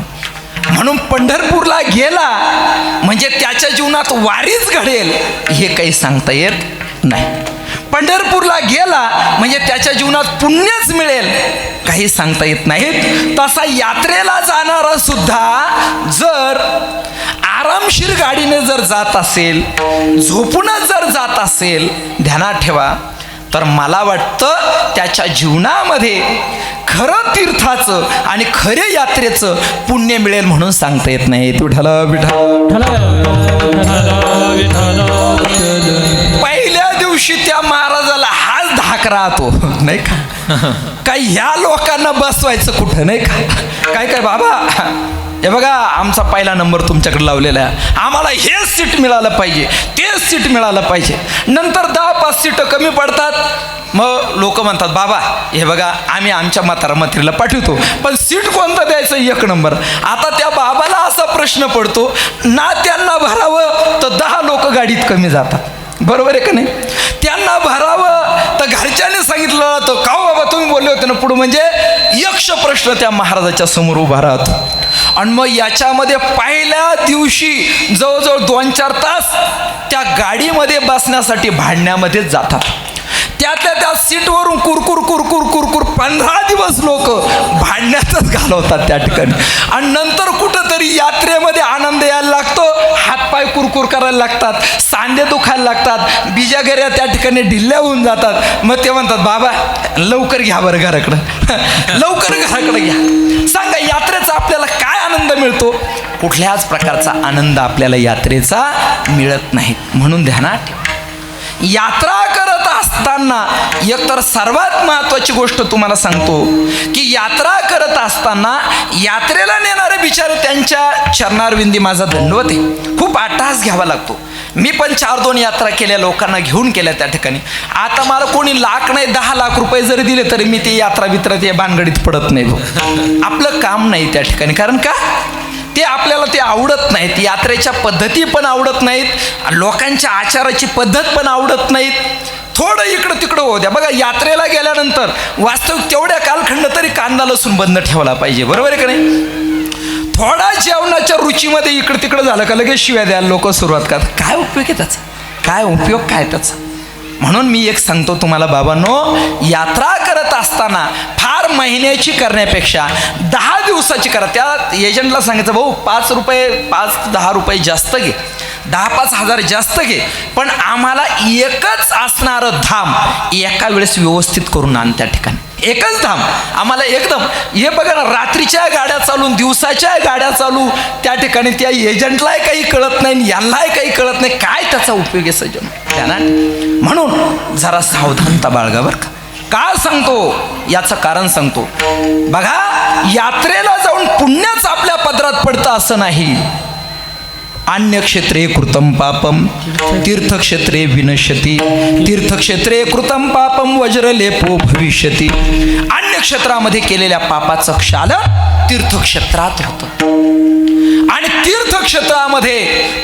म्हणून पंढरपूरला गेला म्हणजे त्याच्या जीवनात वारीच घडेल हे काही सांगता येत नाही. पंढरपूरला गेला म्हणजे त्याच्या जीवनात पुण्यच मिळेल काही सांगता येत नाहीत. तसा यात्रेला जाणारा सुद्धा जर आरामशीर गाडीने जर जात असेल, झोपूनच जर जात असेल, ध्यानात ठेवा, तर मला वाटतं त्याच्या जीवनामध्ये खरं तीर्थाचं आणि खरे यात्रेचं पुण्य मिळेल म्हणून सांगता येत नाही. विठ्ठल विठ्ठल. पहिल्या दिवशी त्या महाराजाला हाच धाक राहतो नाही का, काय ह्या लोकांना बसवायचं कुठं नाही का, काय काय बाबा हे बघा आमचा पहिला नंबर तुमच्याकडे लावलेला आहे, आम्हाला हेच सीट मिळालं पाहिजे, तेच सीट मिळालं पाहिजे. नंतर 10-5 सीटं कमी पडतात, मग लोक म्हणतात बाबा हे बघा आम्ही आमच्या म्हातारीला पाठवतो पण सीट कोणतं द्यायचं 1 नंबर. आता त्या बाबाला असा प्रश्न पडतो ना, त्यांना भरावं तर 10 लोक गाडीत कमी जातात, बरोबर आहे का नाही, त्यांना भरावं तर घरच्यांनी सांगितलं तर का बाबा तुम्ही बोलले होते ना पुढं, म्हणजे यक्ष प्रश्न त्या महाराजाच्या समोर उभा राहतो. आणि मग याच्यामध्ये पहिल्या दिवशी जवळजवळ 2-4 तास त्या गाडीमध्ये बसण्यासाठी भांडण्यामध्येच जातात. त्या सीटवरून कुरकुर कुरकुर कुरकुर 15 दिवस लोक भांडण्यातच घालवतात त्या ठिकाणी. आणि नंतर कुठंतरी यात्रेमध्ये आनंद यायला लागतो, हातपाय कुरकुर करायला लागतात, सांधे दुखायला लागतात, बिजागऱ्या त्या ठिकाणी ढिल्ल्या होऊन जातात. मग ते म्हणतात बाबा लवकर घ्या बरं घराकडं, लवकर घराकडे घ्या. सांगा यात्रेचा आपल्याला काय आनंद मिळतो? कुठल्याच प्रकारचा आनंद आपल्याला यात्रेचा मिळत नाही. म्हणून ध्यानात ठेवा, यात्रा करत असताना एकतर सर्वात महत्त्वाची गोष्ट तुम्हाला सांगतो की यात्रा करत असताना यात्रेला नेणारे बिचारे त्यांच्या चरणारविंदी माझा दंडवत आहे, खूप अट्टहास घ्यावा लागतो. मी पण 4-2 यात्रा केल्या, लोकांना घेऊन केल्या त्या ठिकाणी. आता मला कोणी लाख नाही 10 लाख रुपये जरी दिले तरी मी ते यात्रा बित्रात या भानगडीत पडत नाही. आपलं काम नाही त्या ठिकाणी, कारण का ते आपल्याला ते आवडत नाहीत, यात्रेच्या पद्धती पण आवडत नाहीत, लोकांच्या आचाराची पद्धत पण आवडत नाहीत. थोडं इकडं तिकडं होऊ द्या. बघा यात्रेला गेल्यानंतर वास्तविक तेवढ्या कालखंड तरी कांदा लसूण बंद ठेवला पाहिजे, बरोबर आहे का नाही. थोडा जेवणाच्या रुचीमध्ये इकडं तिकडं झालं का लगेच शिव्या द्यायला लोक सुरुवात करतात. काय उपयोग आहे त्याचा, काय उपयोग काय त्याचा. म्हणून मी एक सांगतो तुम्हाला बाबांनो, यात्रा करत असताना फार महिन्याची करण्यापेक्षा 10 दिवसाची करा. त्या एजंटला सांगायचं भाऊ 5 रुपये 5-10 रुपये जास्त घे, 10-5 हजार जास्त घे, पण आम्हाला एकच असणारं धाम एका वेळेस व्यवस्थित करून आण त्या ठिकाणी. एकच धाम आम्हाला एकदम. हे बघा ना, रात्रीच्या गाड्या चालून दिवसाच्या गाड्या चालू त्या ठिकाणी त्या एजंटलाही काही कळत नाही, यांनाही काही कळत नाही, काय त्याचा उपयोग आहे सज्जन त्यांना. म्हणून जरा सावधानता बाळगा बरं का. का सांगतो याचं कारण सांगतो. बघा यात्रेला जाऊन पुण्यच आपल्या पदरात पडतं असं नाही. अन्यक्षेत्रे कृतं पापम तीर्थक्षेत्रे विनश्यति, तीर्थक्षेत्रे कृतं पापम वज्रलेपो भविष्यति. अन्य क्षेत्रामध्ये केलेल्या पापाचं क्षालन तीर्थक्षेत्रात होतं, आणि तीर्थक्षेत्रामध्ये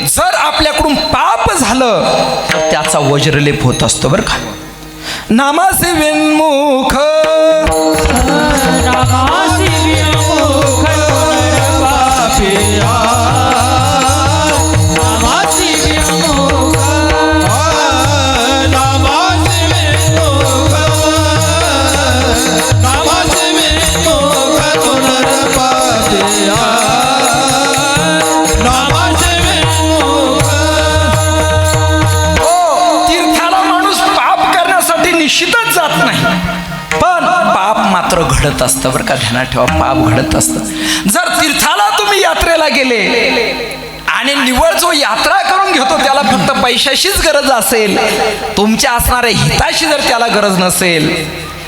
जर आपल्याकडून पाप झालं तर त्याचा वज्रलेप होत असतो बरं का. नामासे विन्मुख निश्चितच जात नाही, पण पाप मात्र घडत असतं बरं का. ध्यानात ठेवा, पाप घडत असतं. जर तीर्थाला तुम्ही यात्रेला गेले आणि निव्वळ जो यात्रा करून घेतो त्याला फक्त पैशाशीच गरज असेल, तुमच्या असणाऱ्या हिताशी जर त्याला गरज नसेल,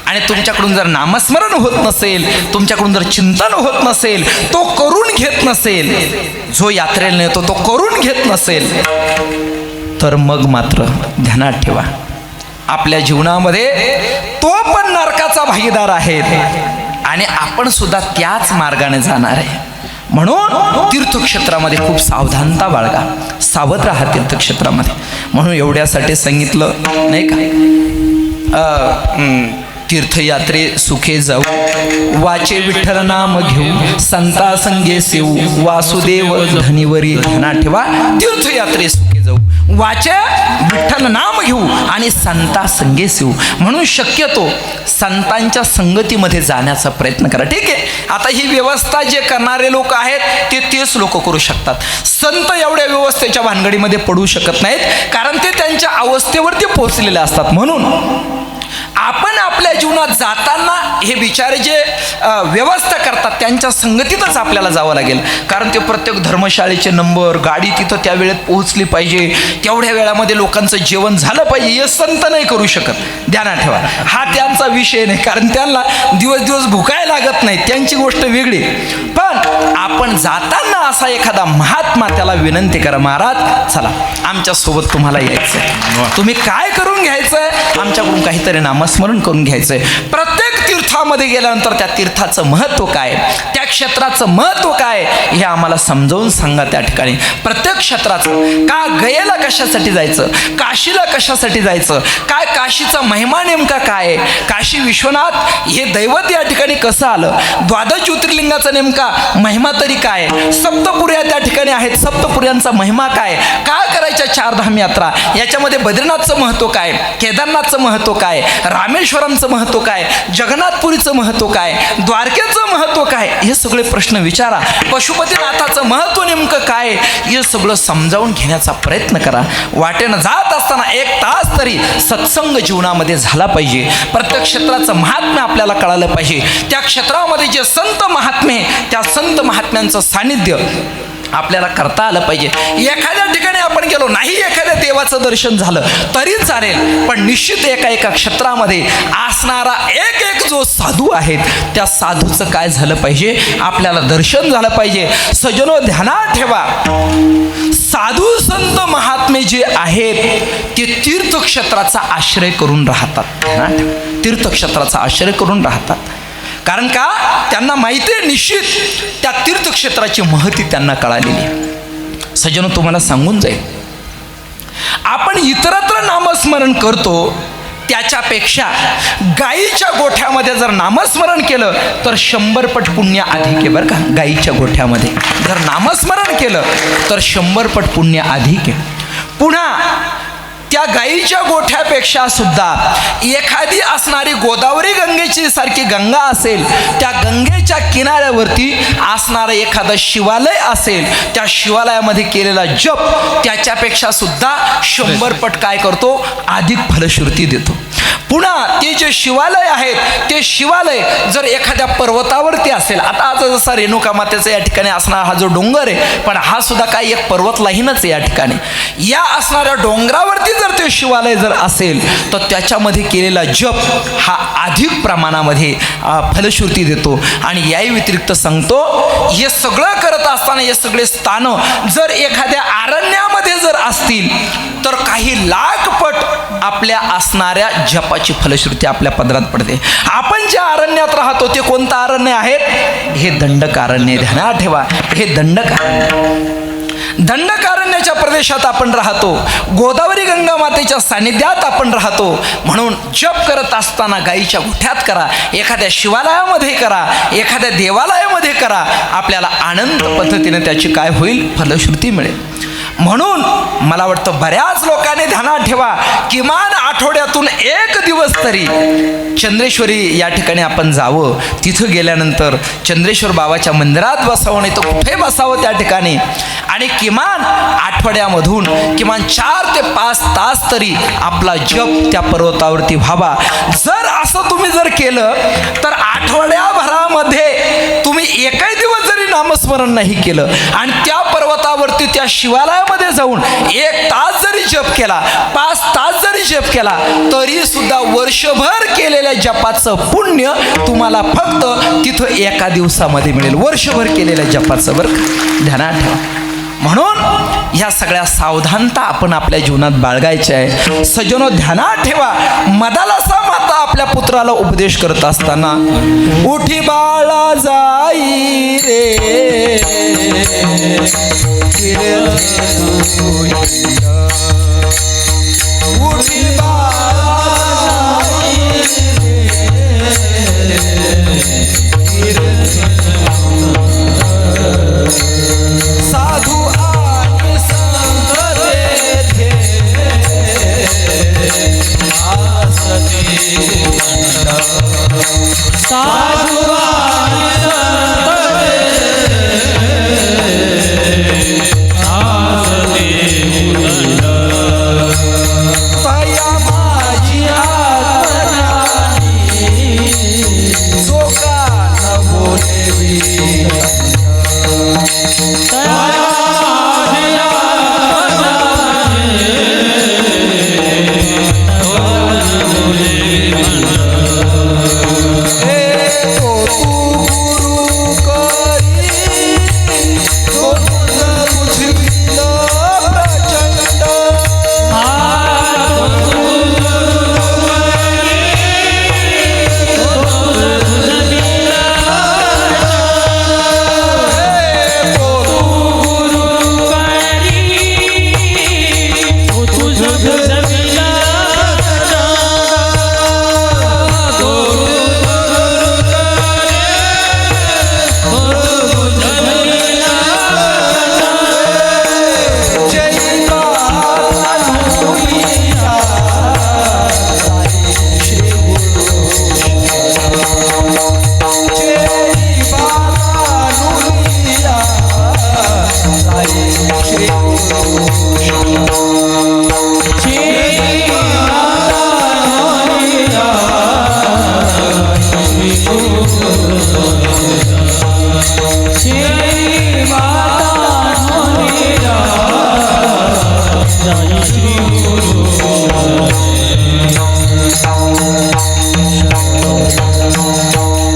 आणि तुमच्याकडून जर नामस्मरण होत नसेल, तुमच्याकडून जर चिंतन होत नसेल, तो करून घेत नसेल, जो यात्रेला नेतो तो करून घेत नसेल, तर मग मात्र ध्यानात ठेवा आपल्या जीवनामध्ये तो पण नरकाचा भागीदार आहे आणि आपण सुद्धा त्याच मार्गाने जाणार आहे. म्हणून तीर्थक्षेत्रामध्ये खूप सावधानता बाळगा, सावध राहा तीर्थक्षेत्रामध्ये. म्हणून एवढ्यासाठी सांगितलं नाही का, तीर्थयात्रे सुखे जाऊ, वाचे विठ्ठल नाम घेऊ, संता संगे सेऊ, वासुदेव धनीवरी ध्याना ठेवा. तीर्थयात्रे सुखे जाऊ, वाचे विठ्ठल नाम घेऊ आणि संता संगे सेऊ. म्हणून शक्यतो संतांच्या संगतीमध्ये जाण्याचा प्रयत्न करा. ठीक आहे, आता ही व्यवस्था जे करणारे लोक आहेत तेच लोक करू शकतात. संत एवढ्या व्यवस्थेच्या भानगडीमध्ये पडू शकत नाहीत, कारण ते त्यांच्या अवस्थेवरती पोहोचलेले असतात. म्हणून आपण आपल्या जीवनात जाताना हे बिचारे जे व्यवस्था करतात त्यांच्या संगतीतच आपल्याला जावं लागेल. कारण ते प्रत्येक धर्मशाळेचे नंबर, गाडी तिथं त्या वेळेत पोहोचली पाहिजे, तेवढ्या वेळामध्ये लोकांचं जेवण झालं पाहिजे, हे संत नाही करू शकत. ध्यानात ठेवा, हा त्यांचा विषय नाही, कारण त्यांना दिवस दिवस भुकायला लागत नाही, त्यांची गोष्ट वेगळी. पण आपण जाताना असा एखादा महात्मा, त्याला विनंती करा, महाराज चला आमच्यासोबत तुम्हाला यायचंय, तुम्ही काय करून घ्यायचंय, आमच्याकडून काहीतरी नामस्मरण करून घ्यायचंय. प्रत्येक तीर्थामध्ये गेल्यानंतर त्या तीर्थाचं महत्त्व काय, त्या क्षेत्राचं महत्त्व काय हे आम्हाला समजावून सांगा. त्या ठिकाणी प्रत्येक क्षेत्राचं, का गयेला कशासाठी जायचं, काशीला कशासाठी जायचं, काय काशीचा महिमा नेमका काय, काशी विश्वनाथ हे दैवत या ठिकाणी कसं आलं, द्वादश ज्योतिर्लिंगाचा नेमका महिमा तरी काय, सप्तपुर्या त्या ठिकाणी आहेत, सप्तपुर्यांचा महिमा काय करायच्या 4 धाम यात्रा, याच्यामध्ये बद्रीनाथचं महत्त्व काय, केदारनाथचं महत्त्व काय, रामेश्वरमचं महत्त्व काय, जगन्नाथपुरीचं महत्त्व काय, द्वारकेचं महत्त्व काय, हे सगळे प्रश्न विचारा. पशुपतीनाथाचं महत्त्व नेमकं काय हे सगळं समजावून घेण्याचा प्रयत्न करा. वाटेनं जात असताना 1 तास तरी सत्संग जीवनामध्ये झाला पाहिजे. प्रत्येक क्षेत्राचं महात्म्य आपल्याला कळालं पाहिजे. त्या क्षेत्रामध्ये जे संत महात्मे, त्या संत महात्म्यांचं सानिध्य आपल्याला करता आलं पाहिजे. एखाद्या ठिकाणी आपण गेलो नाही, एखाद्या देवाचं दर्शन झालं तरी चालेल, पण निश्चित एका क्षेत्रामध्ये असणारा एक जो साधू आहेत, त्या साधूचं काय झालं पाहिजे, आपल्याला दर्शन झालं पाहिजे. सज्जनो ध्यानात ठेवा, साधू संत महात्मे जे आहेत ते तीर्थक्षेत्राचा आश्रय करून राहतात. तीर्थक्षेत्राचा आश्रय करून राहतात, कारण का त्यांना माहिती आहे, निश्चित त्या तीर्थक्षेत्राची महती त्यांना कळालेली आहे. सज्जनो तुम्हाला सांगून जाईल, आपण इतरत्र नामस्मरण करतो त्याच्यापेक्षा गायीच्या गोठ्यामध्ये जर नामस्मरण केलं तर 100 पट पुण्य अधिक आहे. बरं का, गायीच्या गोठ्यामध्ये जर नामस्मरण केलं तर 100 पट पुण्य अधिक आहे. पुन्हा त्या गायीच्या गोठ्यापेक्षा सुद्धा एखादी असणारी गोदावरी गंगेची सारखी गंगा असेल, त्या गंगेच्या किनाऱ्यावरती असणारं एखादं शिवालय असेल, त्या शिवालयामध्ये केलेला जप त्याच्यापेक्षा सुद्धा 100 पट काय करतो, अधिक फलश्रुती देतो. पुन्हा ते जे शिवालय आहेत ते शिवालय जर एखाद्या पर्वतावरती असेल, आता जसा रेणुका मातेचा या ठिकाणी असणारा हा जो डोंगर आहे, पण हा सुद्धा काही एक पर्वत लाईनच आहे या ठिकाणी. या असणाऱ्या डोंगरावरती जर ते शिवालय जर असेल तर त्याच्यामध्ये केलेला जप हा अधिक प्रमाणामध्ये फलश्रुती देतो. आणि याही व्यतिरिक्त सांगतो, हे सगळं करत असताना हे सगळे स्थानं जर एखाद्या अरण्यामध्ये जर असतील तर काही लाख पट आपल्या असणाऱ्या जपाची फलश्रुती आपल्या पदरात पडते. आपण ज्या अरण्यात राहतो ते कोणतं अरण्य आहे, हे दंडकारण्य. ध्यानात ठेवा, हे दंडकारण्य. दंडकारण्याच्या प्रदेशात आपण राहतो, गोदावरी गंगा मातेच्या सानिध्यात आपण राहतो. म्हणून जप करत असताना गायीच्या गोठ्यात करा, एखाद्या शिवालयामध्ये करा, एखाद्या देवालयामध्ये करा, आपल्याला आनंद पद्धतीने त्याची काय होईल, फलश्रुती मिळेल. म्हणून मला वाटतं बऱ्याच लोकांनी ध्यानात ठेवा, किमान आठवड्यातून 1 दिवस तरी चंद्रेश्वरी या ठिकाणी आपण जावं. तिथं गेल्यानंतर चंद्रेश्वर बाबाच्या मंदिरात बसावं, नाही तर कुठे बसावं त्या ठिकाणी, आणि किमान आठवड्यामधून किमान 4 ते 5 तास तरी आपला जप त्या पर्वतावरती व्हावा. जर असं तुम्ही जर केलं तर आठवड्याभरामध्ये तुम्ही एकही दिवस जरी नामस्मरण नाही केलं आणि त्या पर्वतावरती त्या शिवालयामध्ये जाऊन 1 तास जरी जप केला, 5 तास जरी जप केला, तरी सुद्धा वर्षभर केलेल्या जपाचं पुण्य तुम्हाला फक्त तिथं एका दिवसामध्ये मिळेल, वर्षभर केलेल्या जपाचं. बरं ध्यानात ठेवा. म्हणून ह्या सगळ्या सावधानता आपण आपल्या जीवनात बाळगायच्या आहे. सज्जनो ध्यानात ठेवा, मदालसा माता आपल्या पुत्राला उपदेश करत असताना, उठी बाळा जाई रे उठी बाळा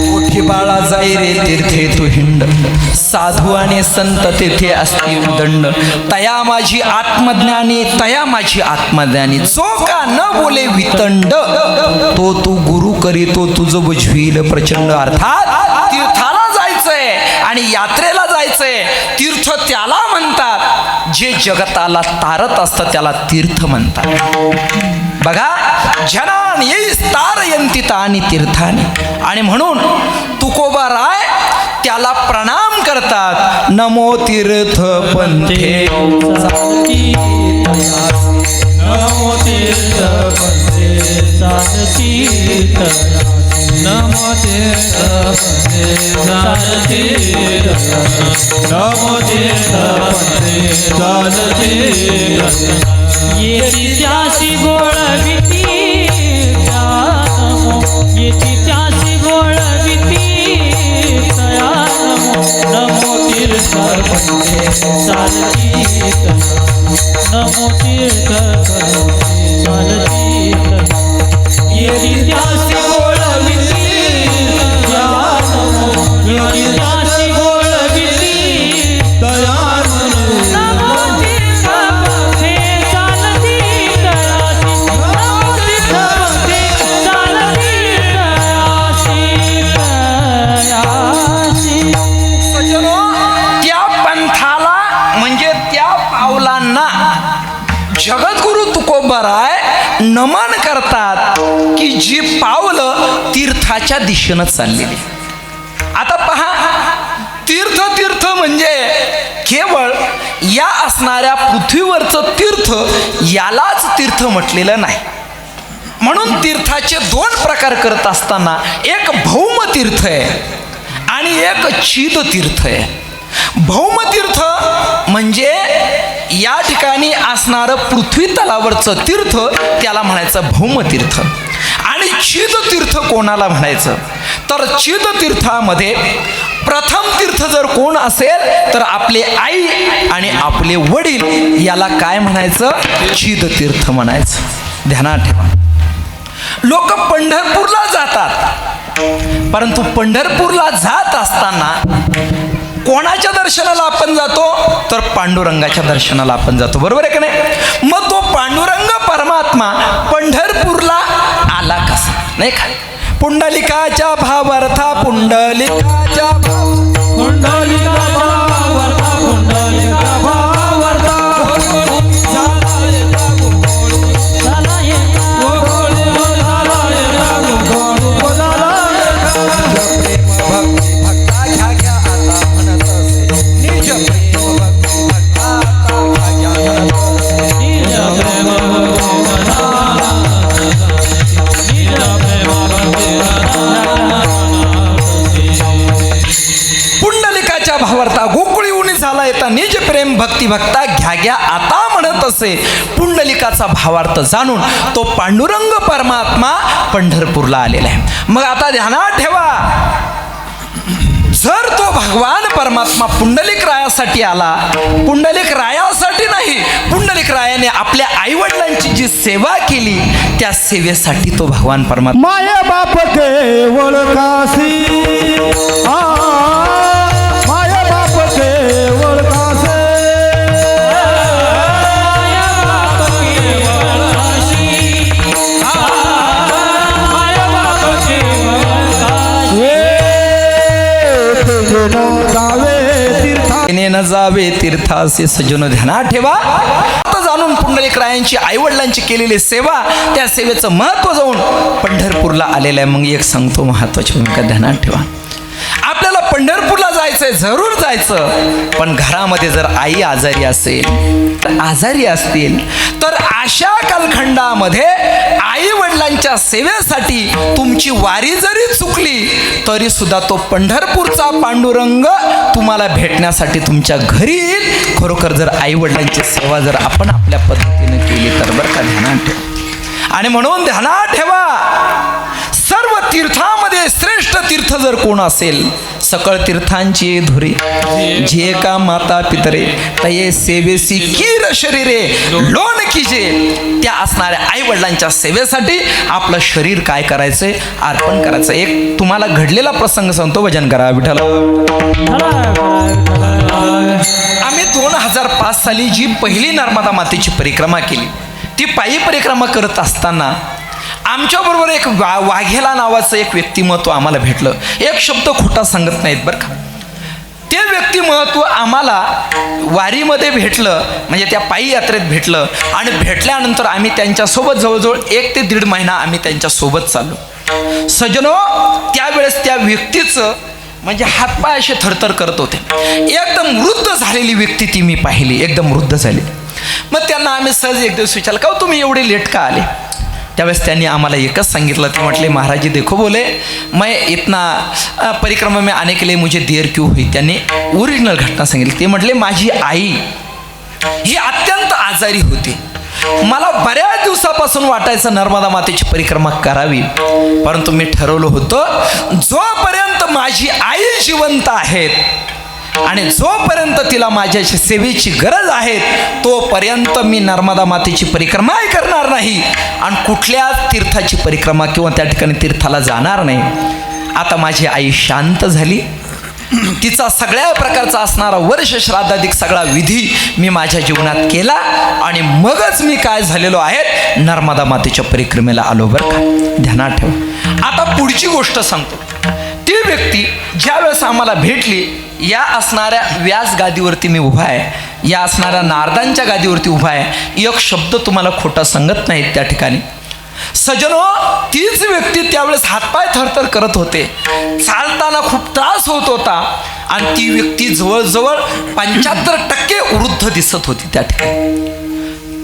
मोठी बाळा जाई रे तीर्थे तू हिंड, साधू आणि संत तेथे असतील दंड. तया माझी आत्मज्ञानी, तया माझी आत्मज्ञानी, जो का न बोले वितंड, तो तू गुरु करीतो तुझ बुझवील प्रचंड. अर्थात तीर्थाला जायचंय आणि यात्रेला जायचंय. तीर्थ त्याला म्हणतात जे जगताला तारत असतं, त्याला तीर्थ म्हणतात. बघा, जनान येईस तारयंतिता आणि तीर्थाने. आणि म्हणून तुकोबाराय त्याला प्रणाम करतात. नमो तीर्थ पंथे
चालती तयास, नमो तीर्थ पंथे चालती तयास, नमो तीर्थ पंथे चालती तयास, नमो तीर्थ पंथे चालती तयास. येती त्याशी गोळविती त्या नमो, येती त्याशी गोळविती तया नमो. नमो तीर्थ पंथे चालती तयास, नमो तीर्थ पंथे चालती तयास. येती त्याशी गोळविती त्या नमो, येती त्याशी गोळविती तया नमो. नमो तीर्थ पंथे चालती तयास, नमो तीर्थ पंथे चालती तयासी.
सज्जनो, त्या पंथाला म्हणजे त्या पावलांना जगद्गुरु तुकोबाराय नमन करतात की जी पावलं तीर्थाच्या दिशेनं चाललेली. आता पहा, तीर्थ तीर्थ म्हणजे केवळ या असणाऱ्या पृथ्वीवरचं तीर्थ यालाच तीर्थ म्हटलेलं नाही. म्हणून तीर्थाचे दोन प्रकार करत असताना एक भौम तीर्थ आहे आणि एक चिद तीर्थ आहे. भौम तीर्थ म्हणजे या ठिकाणी असणारं पृथ्वी तलावरचं तीर्थ, त्याला म्हणायचं भौम तीर्थ. आणि चिद तीर्थ कोणाला म्हणायचं, तर चिद तीर्थामध्ये प्रथम तीर्थ जर कोण असेल तर आपले आई आणि आपले वडील, याला काय म्हणायचं, चिद तीर्थ म्हणायचं. ध्यानात ठेवा. लोक पंढरपूरला जातात, परंतु पंढरपूरला जात असताना कोणाच्या दर्शनाला आपण जातो, तर पांडुरंगाच्या दर्शनाला आपण जातो. बरोबर आहे का नाही? मग तो पांडुरंग परमात्मा पंढरपूरला आला कसा, नाही का? पुंडलिकाच्या भावार्था, पुंडलिकाच्या
पुंडलिका भावार्था, पुंडलिका भावार्था. झाला येता गोकुळ, झाला येता गोकुळ, झाला येता.
भक्ता घ्या घ्या आता म्हणत असे, निज प्रेम भक्ती भक्ता आता घ्या घ्या म्हणत असे.
निज प्रेम भक्ती गणा, निज प्रेम भक्ती गणा.
पुंडलिकाच्या भावार्था, गोकुळी उनी झाला येता निज प्रेम भक्ती भक्ता घ्या घ्या आता म्हणत असे. पुंडलिकाचा भावार्थ जाणून तो पांडुरंग परमात्मा पंढरपूरला आलेला आहे. मग आता ध्यानात ठेवा, जर तो भगवान परमात्मा पुंडलिक रायासाठी आला, पुंडलिक रायासाठी नाही, पुंडलिक रायाने आपल्या आईवडिलांची जी सेवा केली त्या सेवेसाठी तो भगवान परमात्मा
माया बाप केवळ काशी, माया बाप केवळ काशी.
माया बाप केवळ काशी, माया बाप केवळ काशी.
तेने
न
न जावे तीर्था,
जावे तीर्थासे. सज्जनो, ध्यानात ठेवा. आता जाणून पुंडलिक रायांची आईवडिलांची केलेली सेवा, त्या सेवेचं महत्त्व जाऊन पंढरपूरला आलेलं आहे. मग एक सांगतो महत्त्वाची भूमिका, ध्यानात ठेवा. आपल्याला पंढरपूरला जायचंय, जरूर जायचं, पण घरामध्ये जर आई आजारी असेल, तर आजारी असतील, तर अशा कालखंडामध्ये आई वडिलांच्या सेवेसाठी तुमची वारी जरी चुकली तरी सुद्धा तो पंढरपूरचा पांडुरंग तुम्हाला भेटण्यासाठी तुमच्या घरी येईल, खरोखर जर आई वडिलांची सेवा जर आपण आपल्या पद्धतीने केली तर बरं का, ध्यानात ठेवा. आणि म्हणून ध्यानात ठेवा, सर्व तीर्थामध्ये श्रेष्ठ तीर्थ जर कोण असेल, सकळ तीर्थांची धुरी जे का माता पितरे तये सेवेसी कीर शरीरे लोण कीजे. त्या असणाऱ्या आई वडिलांच्या सेवेसाठी आपलं शरीर काय करायचंय, अर्पण करायचं. एक तुम्हाला घडलेला प्रसंग सांगतो, भजन करा विठ्ठल. आम्ही 2005 साली जी पहिली नर्मदा मातेची परिक्रमा केली, ती पायी परिक्रमा करत असताना आमच्याबरोबर एक वाघेला नावाचं एक व्यक्तिमत्व आम्हाला भेटलं. एक शब्द खोटा सांगत नाहीत बरं का. ते व्यक्तिमत्व आम्हाला वारीमध्ये भेटलं, म्हणजे त्या पायी यात्रेत भेटलं. आणि भेटल्यानंतर आम्ही त्यांच्यासोबत जवळजवळ 1 ते 1.5 महिना आम्ही त्यांच्यासोबत चाललो. सजनो, त्यावेळेस त्या व्यक्तीचं म्हणजे हातपाय असे थरथर करत होते. एकदम वृद्ध झालेली व्यक्ती ती मी पाहिली, एकदम वृद्ध झाली. मग त्यांना आम्ही सहज एक दिवस विचारलं, का तुम्ही एवढे लेट का आले. त्यावेळेस त्यांनी आम्हाला एकच सांगितलं. ते म्हटले, महाराज जी देखो बोले, मैं इतना परिक्रमा में आने के लिए मुझे देर क्यों हुई. त्यांनी ओरिजिनल घटना सांगितली. ते म्हटले, माझी आई ही अत्यंत आजारी होती. मला बऱ्याच दिवसापासून वाटायचं नर्मदा मातेची परिक्रमा करावी, परंतु मी ठरवलं होतं जोपर्यंत माझी आई जिवंत आहेत आणि जोपर्यंत तिला माझ्या सेवेची गरज आहे तोपर्यंत मी नर्मदा मातेची परिक्रमाही करणार नाही आणि कुठल्याच तीर्थाची परिक्रमा किंवा त्या ठिकाणी तीर्थाला जाणार नाही. आता माझी आई शांत झाली. तिचा सगळ्या प्रकारचा असणारा वर्ष श्राद्धाधिक सगळा विधी मी माझ्या जीवनात केला आणि मगच मी काय झालेलो आहे, नर्मदा मातेच्या परिक्रमेला आलो बरं का. ध्यानात ठेवा. आता पुढची गोष्ट सांगतो. ती व्यक्ती ज्या वेळेस आम्हाला भेटली, या असणाऱ्या व्यास गादीवरती मी उभा आहे, या असणाऱ्या नारदांच्या गादीवरती उभा आहे. एक शब्द तुम्हाला खोटा सांगत नाहीत त्या ठिकाणी. सजनो, तीच व्यक्ती त्यावेळेस हातपाय थरथर करत होते, चालताना खूप त्रास होत होता आणि ती व्यक्ती जवळजवळ 75% वृद्ध दिसत होती त्या ठिकाणी.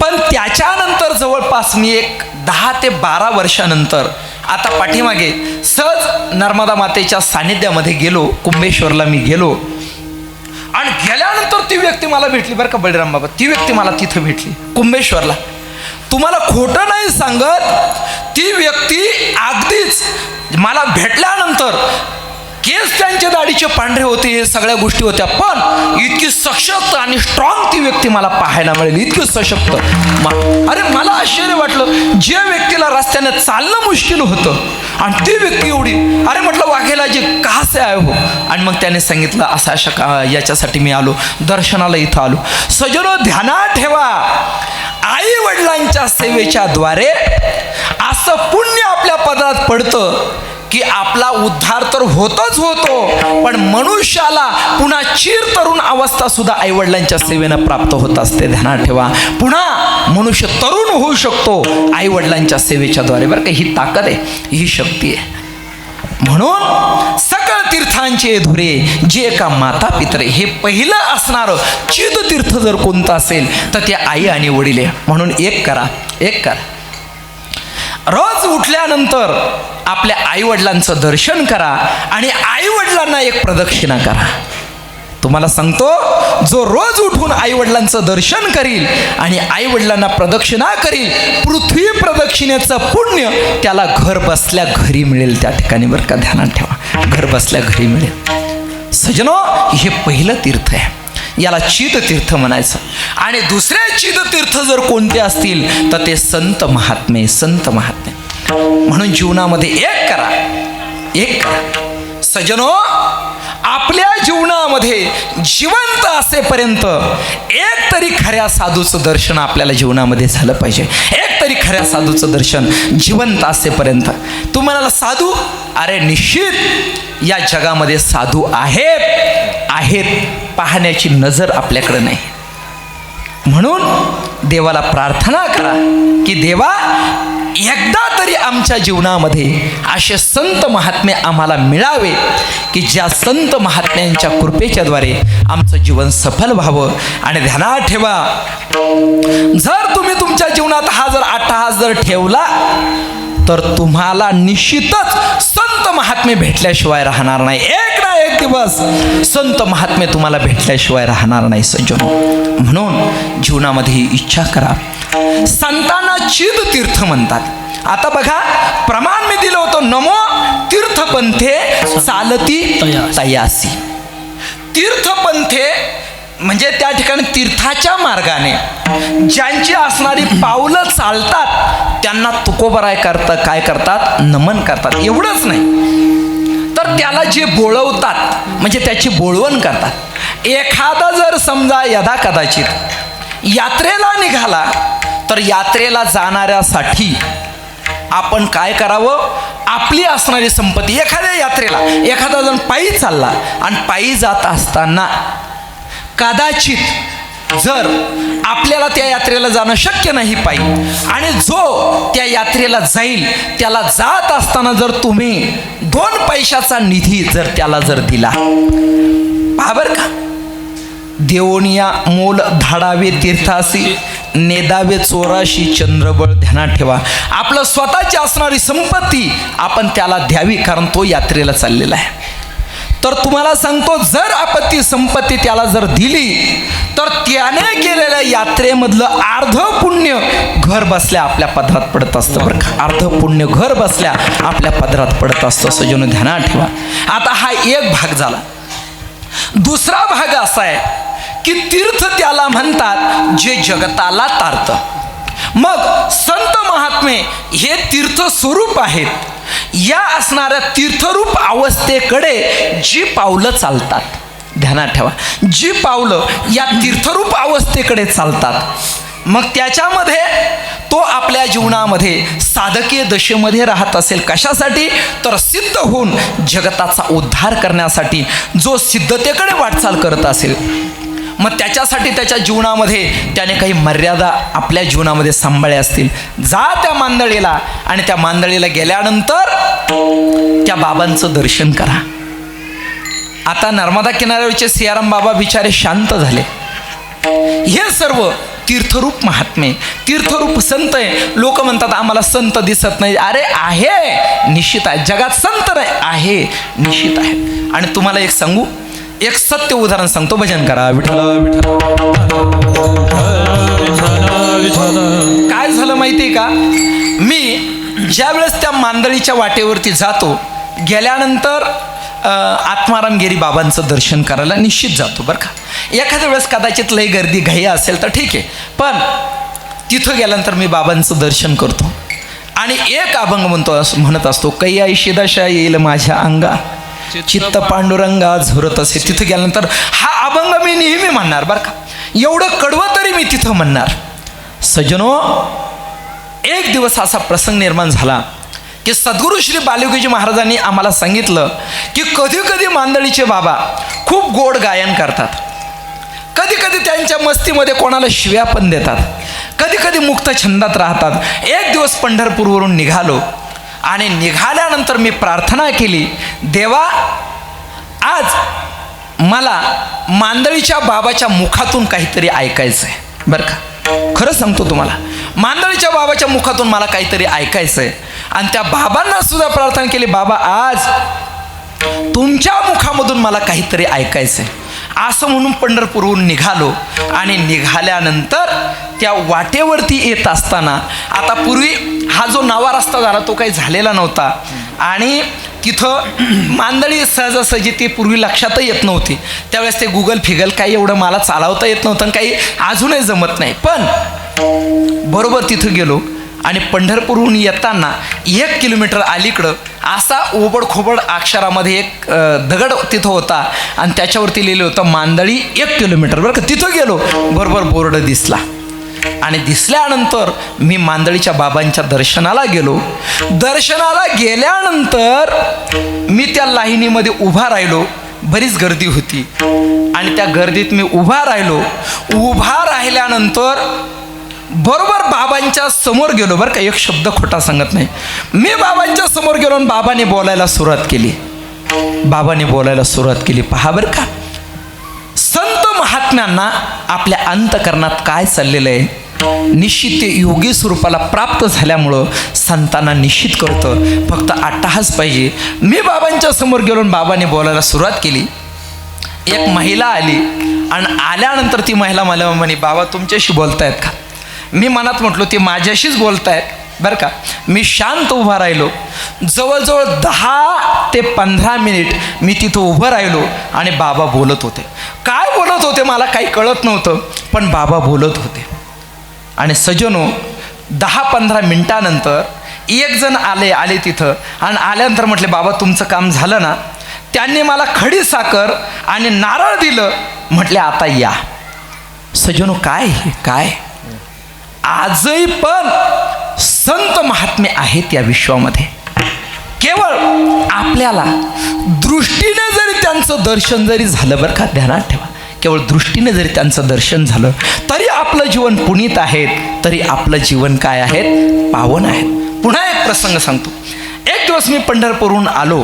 पण त्याच्यानंतर जवळपास मी एक 10 ते 12 वर्षानंतर आता पाठीमागे सहज नर्मदा मातेच्या सानिध्यामध्ये गेलो, कुंभेश्वरला मी गेलो आणि गेल्यानंतर ती व्यक्ती मला भेटली बरं का, बळीराम बाबा. ती व्यक्ती मला तिथं भेटली कुंभेश्वरला. तुम्हाला खोटं नाही सांगत, ती व्यक्ती अगदीच मला भेटल्यानंतर केस त्यांचे दाढीचे पांढरे होते, हे सगळ्या गोष्टी होत्या, पण इतकी सशक्त आणि स्ट्रॉंग ती व्यक्ती मला पाहायला मिळेल, इतकी सशक्त. अरे मला आश्चर्य वाटलं, ज्या व्यक्तीला रस्त्याने चालणं मुश्किल होतं आणि ती व्यक्ती एवढी. अरे म्हटलं, वाघेला जे कहा से आए हो. आणि मग त्याने सांगितलं, असं अशा याच्यासाठी मी आलो, दर्शनाला इथं आलो. सजनो, ध्यानात ठेवा, आई वडिलांच्या सेवेच्या द्वारे असं पुण्य आपल्या पदरात पडतं की आपला उद्धार तर होतच होतो, पण मनुष्याला पुन्हा चिर तरुण अवस्था सुद्धा आई वडिलांच्या सेवेनं प्राप्त होत असते. ध्यानात ठेवा, पुन्हा मनुष्य तरुण होऊ शकतो आई वडिलांच्या सेवेच्या द्वारे बरं का. ही ताकद आहे, ही शक्ती आहे. म्हणून सकळ तीर्थांचे धुरे जे का माता पितरे, हे पहिलं असणारं चिद तीर्थ जर कोणतं असेल तर ते आई आणि वडील आहे. म्हणून एक करा. रोज उठल्यानंतर आपल्या आई वडिलांचं दर्शन करा आणि आई वडिलांना एक प्रदक्षिणा करा. तुम्हाला सांगतो, जो रोज उठून आई वडिलांचं दर्शन करील आणि आई वडिलांना प्रदक्षिणा करील, पृथ्वी प्रदक्षिणेचं पुण्य त्याला घर बसल्या घरी मिळेल त्या ठिकाणी बरं का. ध्यानात ठेवा, घर बसल्या घरी मिळेल. सजनो, हे पहिलं तीर्थ आहे, याला चिद तीर्थ म्हणायचं. आणि दुसरे चिद तीर्थ जर कोणते असतील तर ते संत महात्मे. म्हणून जीवनामध्ये एक करा. सजनो, आपल्या जीवनामध्ये जिवंत असेपर्यंत एक तरी खऱ्या साधूचं दर्शन आपल्याला जीवनामध्ये झालं पाहिजे. एक तरी खऱ्या साधूचं दर्शन जिवंत असेपर्यंत. तुम्हाला साधू, अरे निश्चित या जगामध्ये साधू आहेत, पाहण्याची नजर आपल्याकडे नाही. म्हणून देवाला प्रार्थना करा की देवा, एकदा तरी आमच्या जीवनामध्ये असे संत महात्मे आम्हाला मिळावे की ज्या संत महात्म्यांच्या कृपेच्या द्वारे आमचं जीवन सफल व्हावं. आणि ध्यानात ठेवा, जर तुम्ही तुमच्या जीवनात हा जर अट्टहास जर ठेवला तर तुम्हाला निश्चितच संत महात्मे भेटल्याशिवाय राहणार नाही. एक ना एक वरती बस. संत महात्मे तुम्हाला भेटल्याशिवाय राहणार नाही सज्जनो. म्हणून जीवनामध्ये ही इच्छा करा. संतांना चिद तीर्थ म्हणतात. आता बघा, प्रमाण मी दिलं होतं, नमो तीर्थपंथे चालती तयासी. तीर्थपंथे म्हणजे त्या ठिकाणी तीर्थाच्या मार्गाने ज्यांची असणारी पावलं चालतात त्यांना तुकोबराय करतात, काय करतात, नमन करतात. एवढंच नाही तर त्याला जे बोळवतात म्हणजे त्याची बोळवण करतात. एखादा जर समजा यदा कदाचित यात्रेला निघाला तर यात्रेला जाणाऱ्यासाठी आपण काय करावं, आपली असणारी संपत्ती, एखाद्या यात्रेला एखादा जण पायी चालला आणि पायी जात असताना कदाचित जर आपल्याला त्या यात्रेला जाणं शक्य नाही पायी, आणि जो त्या यात्रेला जाईल त्याला जात असताना जर तुम्ही 2 पैशाचा निधी जर त्याला जर दिला, पहा बरं का, देवोनिया मोल धाडावे तीर्थासी, नेदावे चोराशी चंद्रबळ ध्यानात ठेवा. आपलं स्वतःची असणारी संपत्ती आपण त्याला द्यावी, कारण तो यात्रेला चाललेला आहे. तर तुम्हाला सांगतो, जर आपण ती संपत्ती त्याला जर दिली तर त्याने केलेल्या यात्रेमधलं अर्ध पुण्य घर बसल्या आपल्या पदरात पडत असतं बरं का. अर्ध पुण्य घर बसल्या आपल्या पदरात पडत असतं. सजून ध्यानात ठेवा. आता हा एक भाग झाला. दुसरा भाग असा आहे की तीर्थ त्याला म्हणतात जे जगताला तारतं. मग संत महात्मे हे तीर्थ स्वरूप आहेत. या असणाऱ्या तीर्थरूप अवस्थेकडे जी पावलं चालतात, ध्यानात ठेवा, जी पावलं या तीर्थरूप अवस्थेकडे चालतात, मग त्याच्यामध्ये तो आपल्या जीवनामध्ये साधकीय दशेमध्ये राहत असेल. कशासाठी? तर सिद्ध होऊन जगताचा उद्धार करण्यासाठी जो सिद्धतेकडे वाटचाल करत असेल, मग त्याच्यासाठी त्याच्या जीवनामध्ये त्याने काही मर्यादा आपल्या जीवनामध्ये सांभाळल्या असतील. जा त्या मांदळीला आणि त्या मांदळीला गेल्यानंतर त्या बाबांचं दर्शन करा. आता नर्मदा किनाऱ्यावरचे सियाराम बाबा बिचारे शांत झाले. हे सर्व तीर्थरूप महात्मे, तीर्थरूप संत आहे. लोक म्हणतात आम्हाला संत दिसत नाही. अरे आहे, निश्चित आहे. जगात संत नाही, आहे, निश्चित आहे. आणि तुम्हाला एक सांगू, एक सत्य उदाहरण सांगतो. भजन करा विठ्ठल विठ्ठल. काय झालं माहिती का, मी ज्या वेळेस त्या मांदळीच्या वाटेवरती जातो, गेल्यानंतर आत्माराम गिरी बाबांचं दर्शन करायला निश्चित जातो बरं का. एखाद्या वेळेस कदाचित लई गर्दी घाई असेल तर ठीक आहे, पण तिथं गेल्यानंतर मी बाबांचं दर्शन करतो आणि एक अभंग म्हणत असतो, कैयाशी दशा येईल माझ्या अंगा, चित्त पांडुरंगा झुरत असे. तिथं गेल्यानंतर हा अभंग मी नेहमी म्हणणार बरं का. एवढं कडवं तरी मी तिथं म्हणणार. सज्जनो, एक दिवस असा प्रसंग निर्माण झाला की सद्गुरू श्री बालयोगीजी महाराजांनी आम्हाला सांगितलं की कधी कधी मांदळीचे बाबा खूप गोड गायन करतात, कधी कधी त्यांच्या मस्तीमध्ये कोणाला शिव्या पण देतात, कधी कधी मुक्त छंदात राहतात. एक दिवस पंढरपूरवरून निघालो आणि निघाल्यानंतर मी प्रार्थना केली, देवा आज मला मांदळीच्या बाबाच्या मुखातून काहीतरी ऐकायचं आहे बरं का. खरं सांगतो तुम्हाला, मांदळीच्या बाबाच्या मुखातून मला काहीतरी ऐकायचं आहे. आणि त्या बाबांना सुद्धा प्रार्थना केली, बाबा आज तुमच्या मुखामधून मला काहीतरी ऐकायचं आहे. असं म्हणून पंढरपूरहून निघालो आणि निघाल्यानंतर त्या वाटेवरती येत असताना, आता पूर्वी हा जो नवा रस्ता झाला तो काही झालेला नव्हता आणि तिथं मांदळी सहजासहजी ती पूर्वी लक्षातही येत नव्हती. त्यावेळेस ते गुगल फिगल काही एवढं मला चालवता येत नव्हतं आणि काही अजूनही जमत नाही. पण बरोबर तिथं गेलो आणि पंढरपूरहून येताना 1 किलोमीटर अलीकडं असा ओबड खोबड अक्षरामध्ये एक दगड तिथं होता आणि त्याच्यावरती लिहिलं होतं मांदळी 1 किलोमीटर बरं का. तिथं गेलो, बरोबर बोर्ड दिसला आणि दिसल्यानंतर मी मांदळीच्या बाबांच्या दर्शनाला गेलो. दर्शनाला गेल्यानंतर मी त्या लाईनीमध्ये उभा राहिलो. बरीच गर्दी होती आणि त्या गर्दीत मी उभा राहिलो. उभा राहिल्यानंतर बरोबर बाबांच्या समोर गेलो बरं का. एक शब्द खोटा सांगत नाही. मी बाबांच्या समोर गेलो आणि बाबांनी बोलायला सुरुवात केली. बाबांनी बोलायला सुरुवात केली. पहा बरं का, संत महात्म्यांना आपल्या अंतकरणात काय चाललेलं आहे निश्चित ते योगी स्वरूपाला प्राप्त झाल्यामुळं संतांना निश्चित करतं फक्त अट्टहास पाहिजे. मी बाबांच्या समोर गेलो आणि बाबांनी बोलायला सुरुवात केली. एक महिला आली आणि आल्यानंतर ती महिला मला म्हणे, बाबा तुमच्याशी बोलतायत का? मी मनात म्हटलो ते माझ्याशीच बोलतायत बरं का. मी शांत उभा राहिलो. जवळजवळ 10 ते 15 मिनिट मी तिथं उभं राहिलो आणि बाबा बोलत होते. काय बोलत होते मला काही कळत नव्हतं, पण बाबा बोलत होते. आणि सजनो 10-15 मिनिटानंतर एक जण आले तिथं आणि आल्यानंतर म्हटले, बाबा तुमचं काम झालं ना? त्यांनी मला खडी साखर आणि नारळ दिलं. म्हटले आता या. सजनो काय आजही पण संत महात्मे आहेत या विश्वामध्ये. केवळ आपल्याला दृष्टीने जरी त्यांचं दर्शन जरी झालं बरं का, ध्यानात ठेवा, केवळ दृष्टीने जरी त्यांचं दर्शन झालं तरी आपलं जीवन पुनीत आहे, तरी आपलं जीवन काय आहे? पावन आहे. पुन्हा एक प्रसंग सांगतो. एक दिवस मी पंढरपूरहून आलो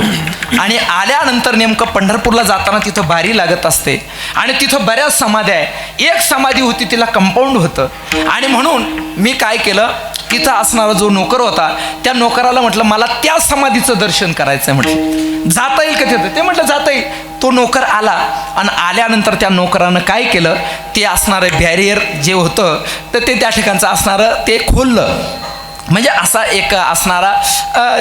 आणि आल्यानंतर नेमकं पंढरपूरला जाताना तिथं बारी लागत असते आणि तिथं बऱ्याच समाध्या आहे. एक समाधी होती, तिला कंपाऊंड होतं आणि म्हणून मी काय केलं, तिथं असणारा जो नोकर होता त्या नोकराला म्हटलं मला त्या समाधीचं दर्शन करायचं आहे. म्हटलं जाता येईल का तिथं? ते म्हटलं जाता येईल. तो नोकर आला आणि आल्यानंतर त्या नोकरानं काय केलं, ते असणारं बॅरियर जे होतं तर ते त्या ठिकाणचं असणारं ते खोललं. म्हणजे असा एक असणारा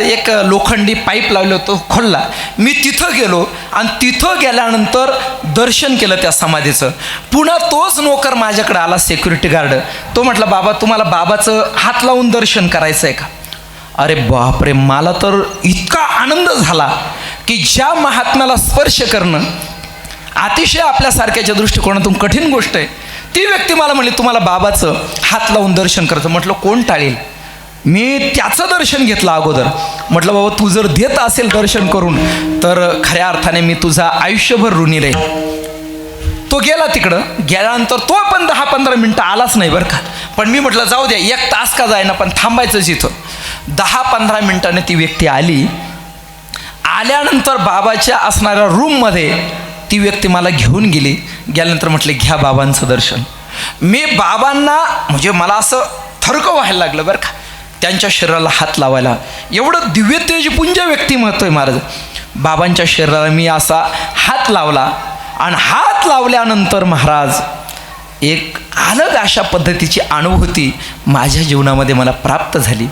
एक लोखंडी पाईप लावलं होतं, खोलला. मी तिथं गेलो आणि तिथं गेल्यानंतर दर्शन केलं त्या समाधीचं. पुन्हा तोच नोकर माझ्याकडे आला, सिक्युरिटी गार्ड. तो म्हटला, बाबा तुम्हाला बाबाचं हात लावून दर्शन करायचं आहे का? अरे बापरे, मला तर इतका आनंद झाला की ज्या महात्म्याला स्पर्श करणं अतिशय आपल्यासारख्याच्या दृष्टिकोनातून कठीण गोष्ट आहे, ती व्यक्ती मला म्हणली तुम्हाला बाबाचं हात लावून दर्शन करायचं. म्हटलं कोण टाळेल? मी त्याचं दर्शन घेतलं अगोदर. म्हटलं बाबा तू जर देत असेल दर्शन करून तर खऱ्या अर्थाने मी तुझा आयुष्यभर ऋणी राहील. तो गेला तिकडं. गेल्यानंतर तो पण 10-15 मिनटं आलाच नाही बरं का. पण मी म्हटलं जाऊ द्या, 1 तास का जाईना पण थांबायचंच इथं. 10-15 मिनटाने ती व्यक्ती आली. आल्यानंतर बाबाच्या असणाऱ्या रूममध्ये ती व्यक्ती मला घेऊन गेली. गेल्यानंतर म्हटले घ्या बाबांचं दर्शन. मी बाबांना म्हणजे मला असं थरकं व्हायला लागलं बरं का, त्यांच्या शरीराला हात लावायला. एवढं दिव्य तेजपुंज व्यक्तिमत्व आहे महाराज. बाबांच्या शरीराला मी असा हात लावला आणि हात लावल्यानंतर महाराज एक अलग अशा पद्धतीची अनुभूती माझ्या जीवनामध्ये मला प्राप्त झाली.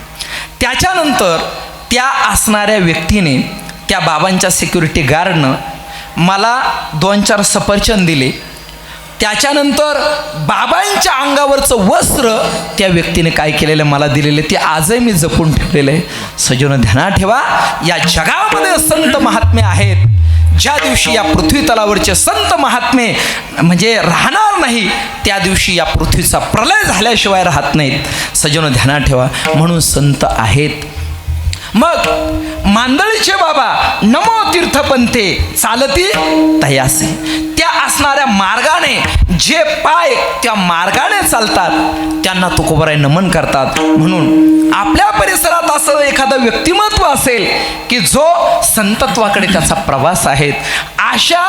त्याच्यानंतर त्या असणाऱ्या व्यक्तीने, त्या बाबांच्या सिक्युरिटी गार्डनं मला 2-4 सफरचंद दिले. त्याच्यानंतर बाबांच्या अंगावरचं वस्त्र त्या व्यक्तीने काय केलेलं मला दिलेलं ते आजही मी जपून ठेवलेलं आहे. सजनो ध्यानात ठेवा, या जगामध्ये संत महात्मे आहेत. ज्या दिवशी या पृथ्वी तलावरचे संत महात्मे म्हणजे राहणार नाही, त्या दिवशी या पृथ्वीचा प्रलय झाल्याशिवाय राहत नाहीत. सजनो ध्यानात ठेवा, म्हणून संत आहेत. मग मांदळीचे बाबा नमो तीर्थपंथे चालती तयासे, त्या असणाऱ्या मार्गाने जे पाय त्या मार्गाने चालतात त्यांना तुकोबराय नमन करतात. म्हणून आपल्या परिसरात असं एखादं व्यक्तिमत्व असेल की जो संतत्वाकडे त्याचा प्रवास आहे, अशा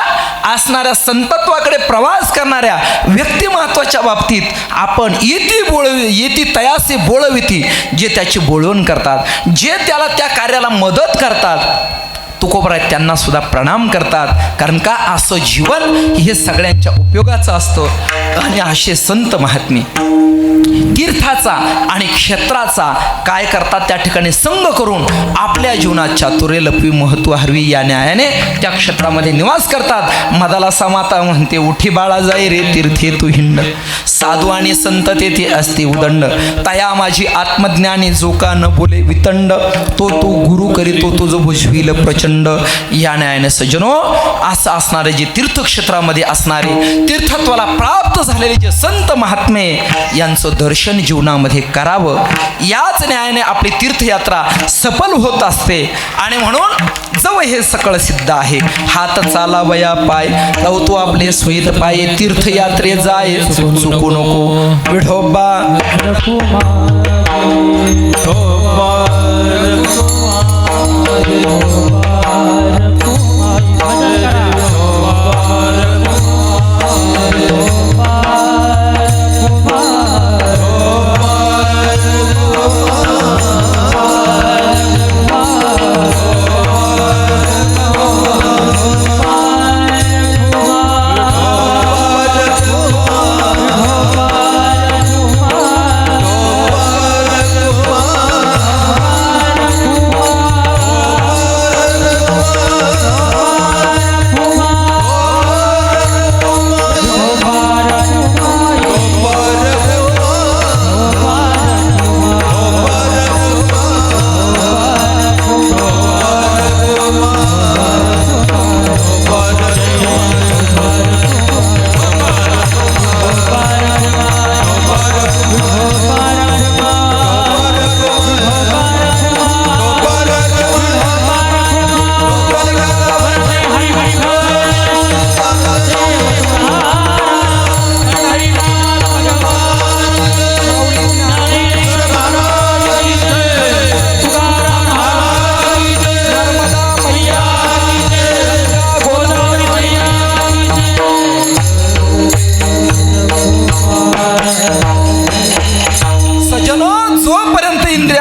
असणाऱ्या संतत्वाकडे प्रवास करणाऱ्या व्यक्तिमत्वाच्या बाबतीत आपण येती तयासे बोळविती, जे त्याची बोळवण करतात, जे त्याला त्या कार्याला मदत करतात, तुकोबराय त्यांना सुद्धा प्रणाम करतात. कारण का असं जीवन हे सगळ्यांच्या उपयोगाचं असतं. आणि असे संत महात्मे तीर्थाचा आणि क्षेत्राचा काय करतात, त्या ठिकाणी संग करून आपल्या जीवनात चातुर्य लपवी महत्व हरवी या न्यायाने त्या क्षेत्रामध्ये निवास करतात. मदाला समाता म्हणते उठी बाळा जाई रे तीर्थे तू हिंड, साधू आणि संत तेथे असते उदंड, तया माझी आत्मज्ञानी जो का न बोले वितंड, तो गुरु करीतो तो जो भुजविल प्रचंड. या न्यायाने सज्जनो असं असणारे जे तीर्थक्षेत्रामध्ये असणारे तीर्थत्वाला प्राप्त झालेले जे संत महात्मे यांचं दर्शन जीवनामध्ये करावं. याच न्यायाने आपली तीर्थयात्रा सफल होत असते. आणि म्हणून जव हे सकळ सिद्ध आहे, हात चालावया पाय तव तू आपले स्वीत पाय, तीर्थयात्रे जाय चुकू नको विठोबा.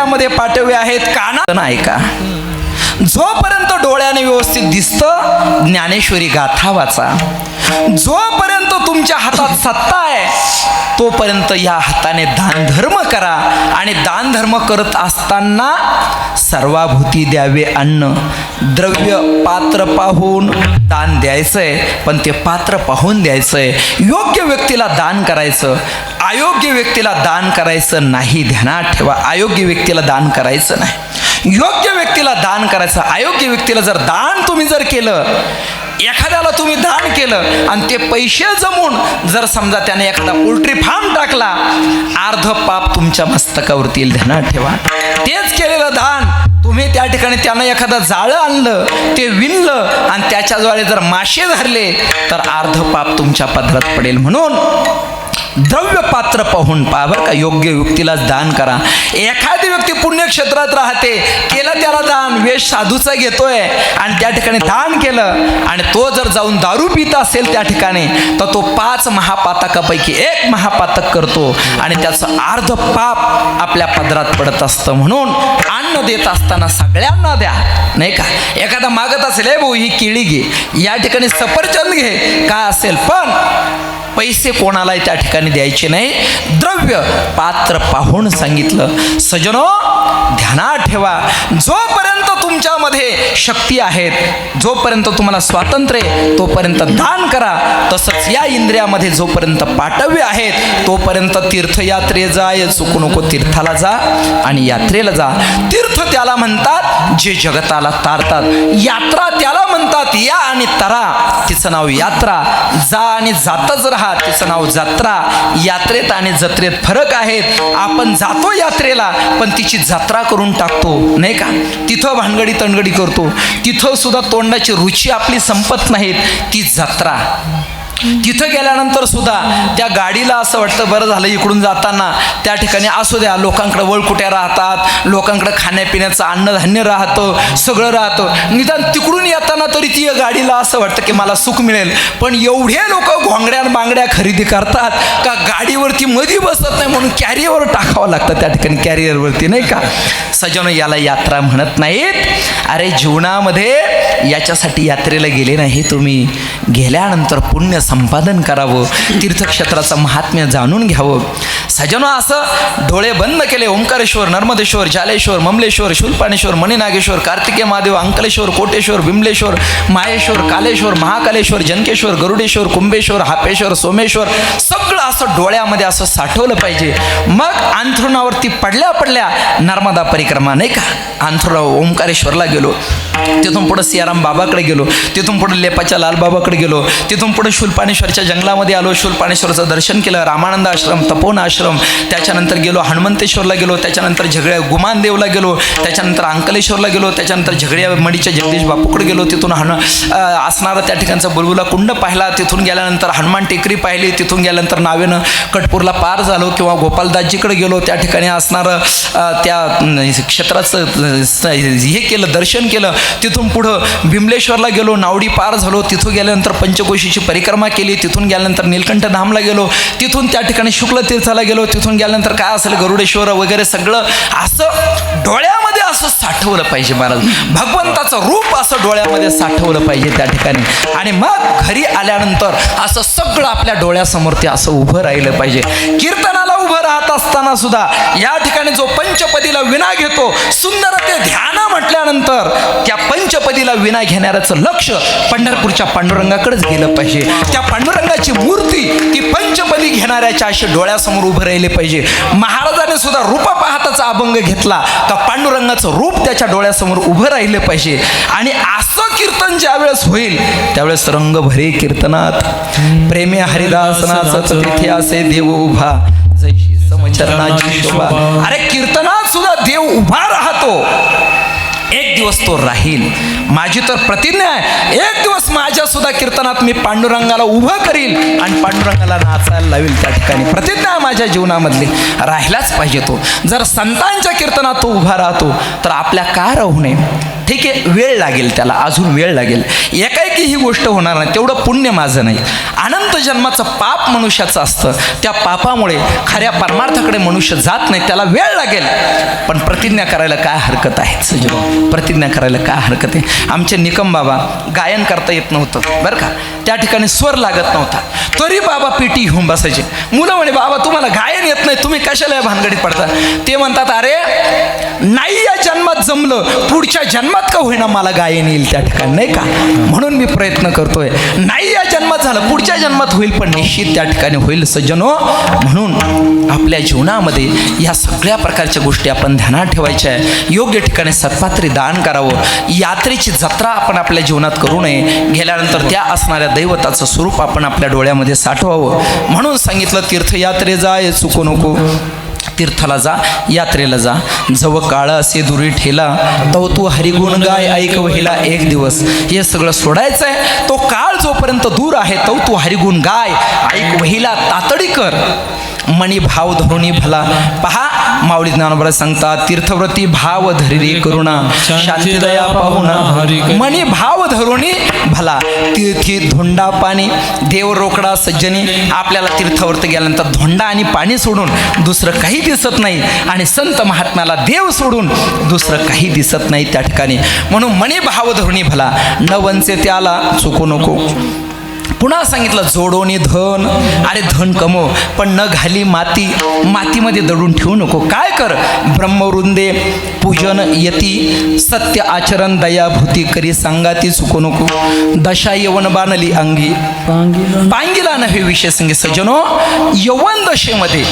इंद्रियामध्ये पाठवे आहेत, कानात ऐका. जोपर्यंत डोळ्याने व्यवस्थित दिसतं ज्ञानेश्वरी गाथा वाचा. जोपर्यंत तुमच्या हातात सत्ता आहे तोपर्यंत या हाताने दान धर्म करा. आणि दान धर्म करत असताना सर्वाभूती द्यावे अन्न. द्रव्य पात्र पाहून दान द्यायचंय, पण ते पात्र पाहून द्यायचंय. योग्य व्यक्तीला दान करायचं, अयोग्य व्यक्तीला दान करायचं नाही. ध्यानात ठेवा, अयोग्य व्यक्तीला दान करायचं नाही, योग्य व्यक्तीला दान करायचं. अयोग्य व्यक्तीला जर दान तुम्ही जर केलं, एखाद्याला तुम्ही दान केलं आणि ते पैसे जमून जर समजा त्याने एखादा पोल्ट्री फार्म टाकला, अर्ध पाप तुमच्या मस्तकावरती येईल. ध्यानात ठेवा. तेच केलेलं दान तुम्ही त्या ठिकाणी त्यानं एखादं जाळं आणलं, ते विणलं आणि त्याच्याद्वारे जर मासे धरले तर अर्ध पाप तुमच्या पदरात पडेल. म्हणून द्रव्य पात्र पाहून पहा बरं का. योग्य व्यक्तीलाच दान करा. एखादी व्यक्ती पुण्यक्षेत्रात राहते, केलं त्याला दान, वेश साधूचा घेतोय आणि त्या ठिकाणी दान केलं आणि तो जर जाऊन दारू पित असेल त्या ठिकाणी, तर तो 5 महापातकापैकी 1 महापातक करतो आणि त्याचं अर्ध पाप आपल्या पदरात पडत असतं. म्हणून अन्न देत असताना सगळ्यांना द्या, नाही का. एखादा मागत असेल, ए भाऊ ही केळी घे, या ठिकाणी सफरचंद घे, काय असेल, पण पैसे कोणालाही त्या ठिकाणी द्यायचे नाही. द्रव्य पात्र पाहून सांगितलं. सज्जनो ध्यानात ठेवा, जोपर्यंत तुमच्यामध्ये शक्ती आहेत, जोपर्यंत तुम्हाला स्वातंत्र्य आहे, तोपर्यंत दान करा. तसंच या इंद्रियामध्ये जोपर्यंत पाठव्य आहेत तोपर्यंत तीर्थयात्रे जाय, चुकू नको. तीर्थाला जा आणि यात्रेला जा. तीर्थ त्याला म्हणतात जे जगताला तारतात, यात्रा त्याला म्हणतात या आणि तरा, तिचं नाव यात्रा. जा आणि जातच राहा, तिचं नाव जत्रा. यात्रेत आणि जत्रेत फरक आहेत. आपण जातो यात्रेला पण तिची जत्रा करून टाकतो, नाही का. तिथं भानगडी तणगडी करतो, तिथं सुद्धा तोंडाची रुची आपली संपत नाहीत. ती जत्रा. तिथं गेल्यानंतर सुद्धा त्या गाडीला असं वाटतं बरं झालं इकडून जाताना त्या ठिकाणी असू द्या, लोकांकडे वळकुट्या राहतात, लोकांकडे खाण्यापिण्याचं अन्नधान्य राहतं, सगळं राहतं. निदान तिकडून येताना तरी ती गाडीला असं वाटतं की मला सुख मिळेल. पण एवढे लोक घोंगड्या बांगड्या खरेदी करतात का गाडीवरती मधी बसत नाही म्हणून कॅरियरवर टाकावं लागतं त्या ठिकाणी, कॅरियरवरती, नाही का. सजनो याला यात्रा म्हणत नाहीत. अरे जीवनामध्ये याच्यासाठी यात्रेला गेले नाही तुम्ही, गेल्यानंतर पुण्य संपादन करावं, तीर्थक्षेत्राचं महात्म्य जाणून घ्यावं. सजनो असं डोळे बंद केले, ओंकारेश्वर, नर्मदेश्वर, जालेश्वर, ममलेश्वर, शूलपाणेश्वर, मणिनागेश्वर, कार्तिकेय महादेव, अंकलेश्वर, कोटेश्वर, बिमलेश्वर, माहेश्वर, कालेश्वर, महाकालेश्वर, जनकेश्वर, गरुडेश्वर, कुंभेश्वर, हापेश्वर, सोमेश्वर, सगळं असं डोळ्यामध्ये असं साठवलं पाहिजे. मग अंथरुणावरती पडल्या पडल्या नर्मदा परिक्रमा, नाही का. अंथरुणा ओंकारेश्वरला गेलो, तिथून पुढं सियाराम बाबाकडे गेलो, तिथून पुढं लेपाच्या लालबाबाकडे गेलो, तिथून पुढे शूलपाणेश्वरच्या जंगलामध्ये आलो, शूलपाणेश्वरचं दर्शन केलं, रामानंद आश्रम, तपोवन आश्रम, त्याच्यानंतर गेलो हनुमंतेश्वरला गेलो, त्याच्यानंतर झगड्या गुमानदेवला गेलो, त्याच्यानंतर अंकलेश्वरला गेलो, त्याच्यानंतर झगड्या मडीच्या जगदीश बापूकडे गेलो, तिथून असणारं त्या ठिकाणचा बुलबुला कुंड पाहिला, तिथून गेल्यानंतर हनुमान टेकरी पाहिली, तिथून गेल्यानंतर नावेनं कटपूरला पार झालो किंवा गोपालदासजीकडे गेलो, त्या ठिकाणी असणारं त्या क्षेत्राचं हे केलं, दर्शन केलं. तिथून पुढं बिमलेश्वरला गेलो, नावडी पार झालो, तिथून गेल्यानंतर पंचकोशीची परिक्रमा केली, तिथून गेल्यानंतर नीलकंठ धामला गेलो, तिथून त्या ठिकाणी शुक्ल तीर्थाला गेलो, तिथून गेल्यानंतर काय असेल गरुडेश्वर वगैरे सगळं असं डोळ्यामध्ये असं साठवलं पाहिजे महाराज. भगवंताचं रूप असं डोळ्यामध्ये साठवलं पाहिजे त्या ठिकाणी. आणि मग घरी आल्यानंतर असं सगळं आपल्या डोळ्यासमोर ते असं उभं राहिलं पाहिजे. कीर्तनाला उभं राहत असताना सुद्धा या ठिकाणी जो पंचपदीला विना घेतो, सुंदर ते ध्यान म्हटल्यानंतर त्या पंचपदीला विना घेणाऱ्याचं लक्ष पंढरपूरच्या पांडुरंगाकडेच गेलं पाहिजे. त्या पांडुरंगाची मूर्ती ती पंचपदी घेणाऱ्याच्या अशी डोळ्यासमोर उभं राहिले पाहिजे. महाराजाने सुद्धा रूप पाहताचा अभंग घेतला तर पांडुरंगाचं रूप त्याच्या डोळ्यासमोर उभं राहिलं पाहिजे. आणि असं कीर्तन ज्या वेळेस होईल त्यावेळेस रंग भरे कीर्तनात प्रेमे हरिदासनाचं तिथे असे देव उभा जैशी समचरणाची शोभा. अरे कीर्तनात सुद्धा देव उभा राहतो. एक एक दिवस तो राहील. माझी तर प्रतिज्ञा आहे, एक दिवस माझ्या सुद्धा कीर्तनात मी पांडुरंगाला उभं करील आणि पांडुरंगाला नाचायला लावेल. त्या ठिकाणी प्रतिज्ञा आहे माझ्या जीवनामधली, राहिलाच पाहिजे तो. जर संतांच्या कीर्तनात तो उभा राहतो तर आपल्या का राहू नये. ठीक आहे, वेळ लागेल, त्याला अजून वेळ लागेल. एकाएकी ही गोष्ट होणार नाही, तेवढं पुण्य माझं नाही. अनंत जन्माचं पाप मनुष्याचं असतं, त्या पापामुळे खऱ्या परमार्थाकडे मनुष्य जात नाही, त्याला वेळ लागेल. पण प्रतिज्ञा करायला काय हरकत आहे सजनो, प्रतिज्ञा करायला काय हरकत आहे. आमचे निकम बाबा गायन करता येत नव्हतं बरं का, त्या ठिकाणी स्वर लागत नव्हता, तरी बाबा पेटी घेऊन बसायचे. मुलं म्हणे बाबा तुम्हाला गायन येत नाही, तुम्ही कशाला या भानगडीत पडता. ते म्हणतात अरे नाही या जन्मात जमलं, पुढच्या जन्मात का होईना मला गायन येईल त्या ठिकाणी, नाही का. म्हणून मी प्रयत्न करतोय. नाही या जन्मात झालं, पुढच्या जन्मात होईल, पण निश्चित त्या ठिकाणी होईल सज्जनो. म्हणून आपल्या जीवनामध्ये या सगळ्या प्रकारच्या गोष्टी आपण ध्यानात ठेवायच्या आहे. योग्य ठिकाणी सत्पात्री दान करावं. यात्रेची जत्रा आपण आपल्या जीवनात करू नये. गेल्यानंतर त्या असणाऱ्या दैवताचं स्वरूप आपण आपल्या डोळ्यामध्ये साठवावं. म्हणून सांगितलं तीर्थयात्रे जाय चुकू नको. तीर्थाला जा, यात्रेला जा. जव काळ असे दुरी ठेला, तो तू हरिगुण गाय ऐक वहिला एक दिवस. हे सगळं सोडायचं आहे. तो काळ जोपर्यंत दूर आहे तो तू हरिगुण गाय ऐक वहिला तातडी कर. मणी भाव धरुणी भला. पहा माऊली ज्ञानोबा सांगतात, तीर्थव्रती भाव धरिरी करुणा शांती दया पाहुणा. मणी भाव धरुणी भला. तीर्थी धोंडा पाणी देव रोकडा सज्जनी. आपल्याला तीर्थावरती गेल्यानंतर धोंडा आणि पाणी सोडून दुसरं काही दिसत नाही, आणि संत महात्म्याला देव सोडून दुसरं काही दिसत नाही त्या ठिकाणी. म्हणून मणी भाव धरुणी भला, न वंचे त्याला चुकू नको. पुन्हा सांगितलं जोडोनी धन. अरे धन कमव, पण न घाली माती, मातीमध्ये दडून ठेवू नको. काय कर, ब्रह्मवृंदे पूजन यती, सत्य आचरण दयाभूती करी सांगाती चुकू नको. दशा यवन बाणली अंगी, पांगिला नव्हे विषय संगी. सज्जनो, यवन दशेमध्ये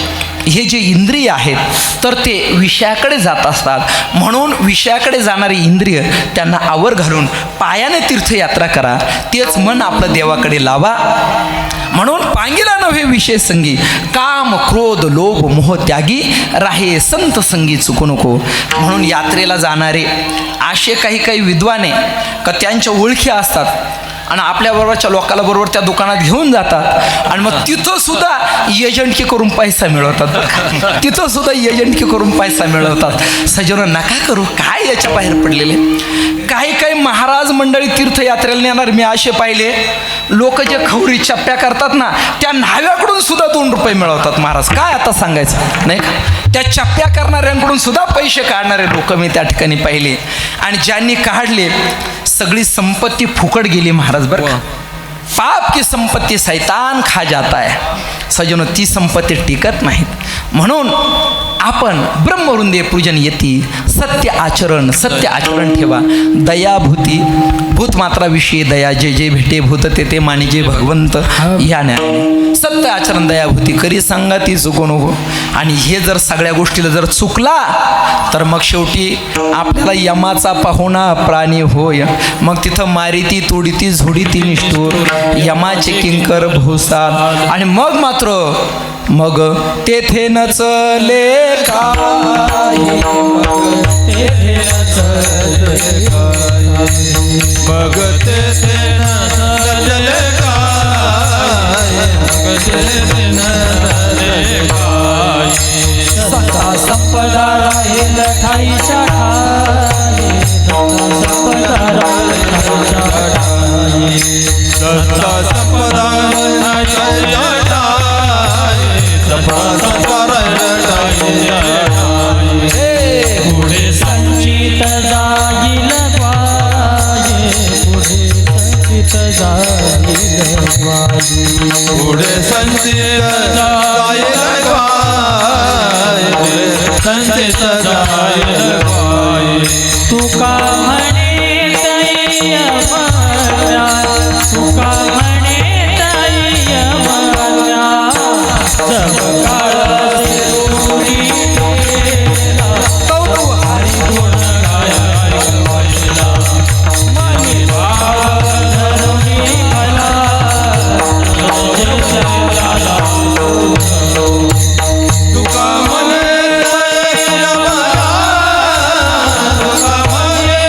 हे जे इंद्रिय आहेत तर ते विषयाकडे जात असतात. म्हणून विषयाकडे जाणारी इंद्रिय त्यांना आवर घालून पायाने तीर्थयात्रा करा. तेच मन आपलं देवाकडे लावा. म्हणून पांगिला नव्हे विषय संगी, काम क्रोध लोभ मोह त्यागी राहे संत संगी चुकू नको. म्हणून यात्रेला जाणारे असे काही विद्वाने का त्यांच्या ओळखी असतात आणि आपल्याबरोबरच्या लोकांना बरोबर त्या दुकानात घेऊन जातात, आणि मग तिथं सुद्धा एजंटकी करून पैसा मिळवतात. तिथं सुद्धा एजंटकी करून पैसा मिळवतात. सज्जनो नका करू. काय याच्या बाहेर पडलेले काही महाराज मंडळी तीर्थयात्रेला नेणार मी असे पाहिले. लोक जे खवरी चप्प्या करतात ना, त्या न्हाव्याकडून सुद्धा 2 रुपये मिळवतात महाराज. काय आता सांगायचं नाही का. त्या चप्प्या करणाऱ्यांकडून सुद्धा पैसे काढणारे लोक मी त्या ठिकाणी पाहिले. आणि ज्यांनी काढले सगळी संपत्ती फुकट गेली महाराज बरं का. पाप की संपत्ती शैतान खा जाता है. सजनो ती संपत्ती टिकत नाहीत. म्हणून आपण ब्रह्मवृंदे पूजन येती, सत्य आचरण ठेवा. दयाभूती, भूत मात्राविषयी दया, जे जे भेटे भूत ते मानिजे भगवंत या न्यायाने. सत्य आचरण दयाभूती करी सांगा ती चुकू नको. आणि हे जर सगळ्या गोष्टीला जर चुकला तर मग शेवटी आपल्याला यमाचा पाहुणा प्राणी होय. मग तिथं मारिती तोडीती झोडीती निष्ठूर यमाचे किंकर भूसात. आणि मग मात्र मग तेथे नचले काय,
तेथे नचले काय,
मग तेथे नचले काय,
मग तेथे नचले काय. सत्ता संपदा राहील ठाईच्या ठाई, सत्ता संपदा राहील ठाईच्या ठाई,
सत्ता संपदा ठाईच्या ठाई, सत्ता ठाईच्या ठाई.
पुढे संचित जाईल वाये, पुढे संचित जाईल वाये,
पुढे संचित जाईल वाये, संचित जाईल वाये.
तुका म्हणे तय्यमन्या, तुका म्हणे तय्यमन्या, जग काळाचे दूरी गेला, तो हरिगुण गाय ऐकवला, मनी भाव धरुणी भला, जय जय लाला
तुका म्हणे तय्यमन्या, तुका म्हणे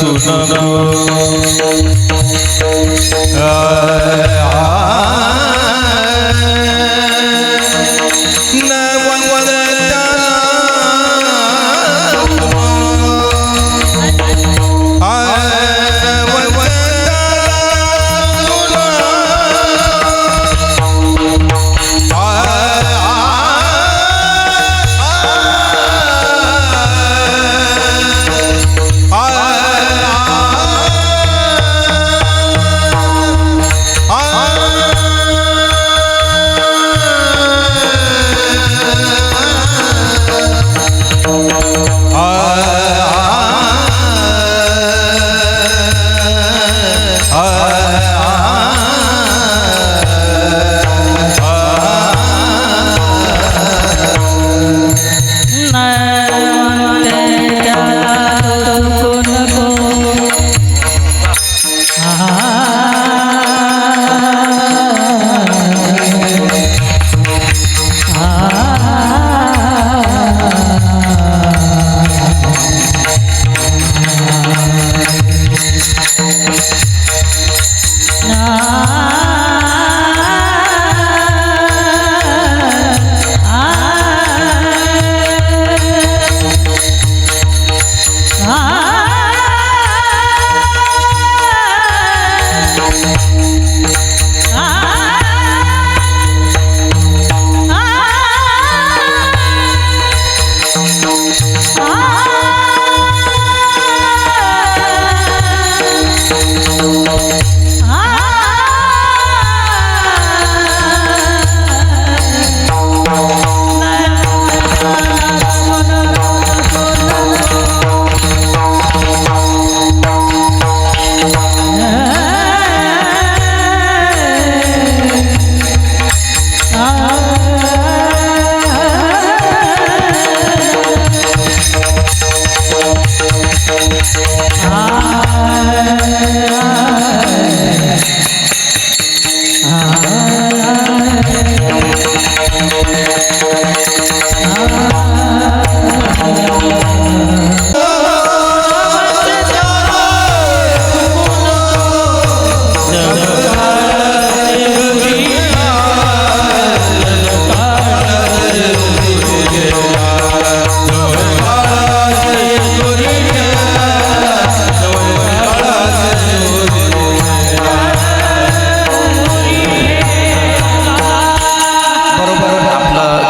रसू नको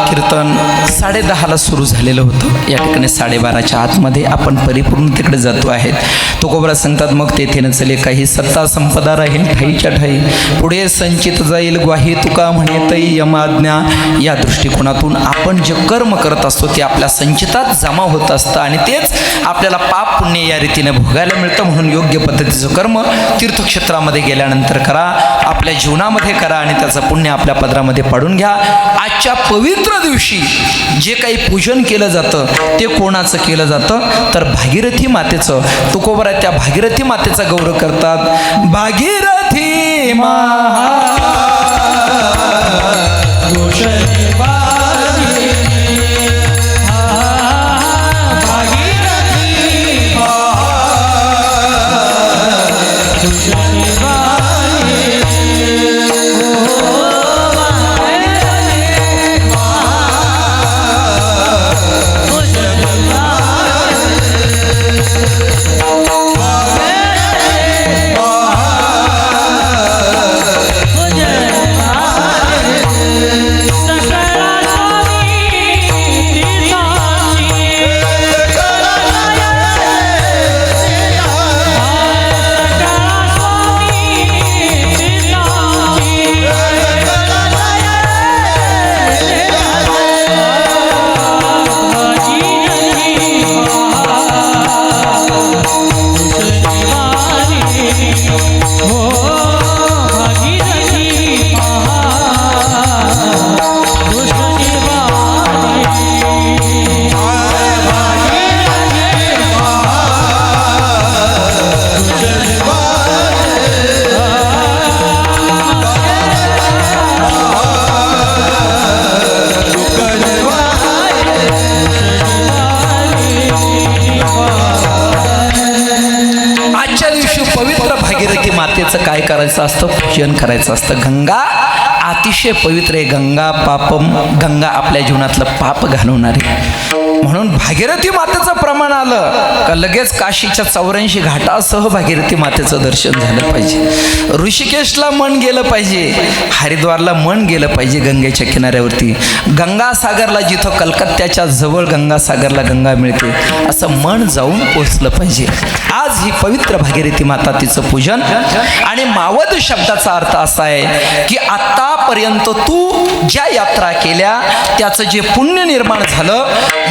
कीर्तन 10:30ला सुरू झालेलं होतं. या ठिकाणी 12:30च्या आतमध्ये आपण परिपूर्णतेकडे जातो आहेत. तुकोबरा सांगतात मग तेथे न चले काही सत्ता संपदा राहील ठाईच्या ठाई पुढे संचित जाईल ग्वाही तुका म्हणे तै यमाज्ञा. या दृष्टिकोनातून आपण जे कर्म करत असतो ते आपल्या संचितात जमा होत असतं आणि तेच आपल्याला पाप पुण्य या रीतीने भोगायला मिळतं. म्हणून योग्य पद्धतीचं कर्म तीर्थक्षेत्रामध्ये गेल्यानंतर करा, आपल्या जीवनामध्ये करा आणि त्याचं पुण्य आपल्या पदरामध्ये पाडून घ्या. आजच्या पवित्र दिवशी जे काही पूजन केलं जातं ते कोणाचं केलं जातं तर भागीरथी मातेचं. तुकोबरा त्या भागीरथी मातेचा गौरव करतात. भागीरथी भागीरथी मातेचं काय करायचं असतं? पूजन करायचं असतं. गंगा अतिशय पवित्र आहे. गंगा आपल्या जीवनातलं पाप घालवणारी. म्हणून भागीरथी मातेचं प्रमाण आलं का लगेच काशीच्या 84 घाटासह भागीरथी मातेचं दर्शन झालं पाहिजे. ऋषिकेशला मन गेलं पाहिजे, हरिद्वारला मन गेलं पाहिजे. गंगेच्या किनाऱ्यावरती गंगासागरला, जिथं कलकत्त्याच्या जवळ गंगासागरला गंगा मिळते, असं मन जाऊन पोचलं पाहिजे. आज ही पवित्र भागीरथी माता, तिचं पूजन. आणि मावद शब्दाचा अर्थ असा आहे की आतापर्यंत तू ज्या यात्रा केल्या त्याचं जे पुण्य निर्माण झालं,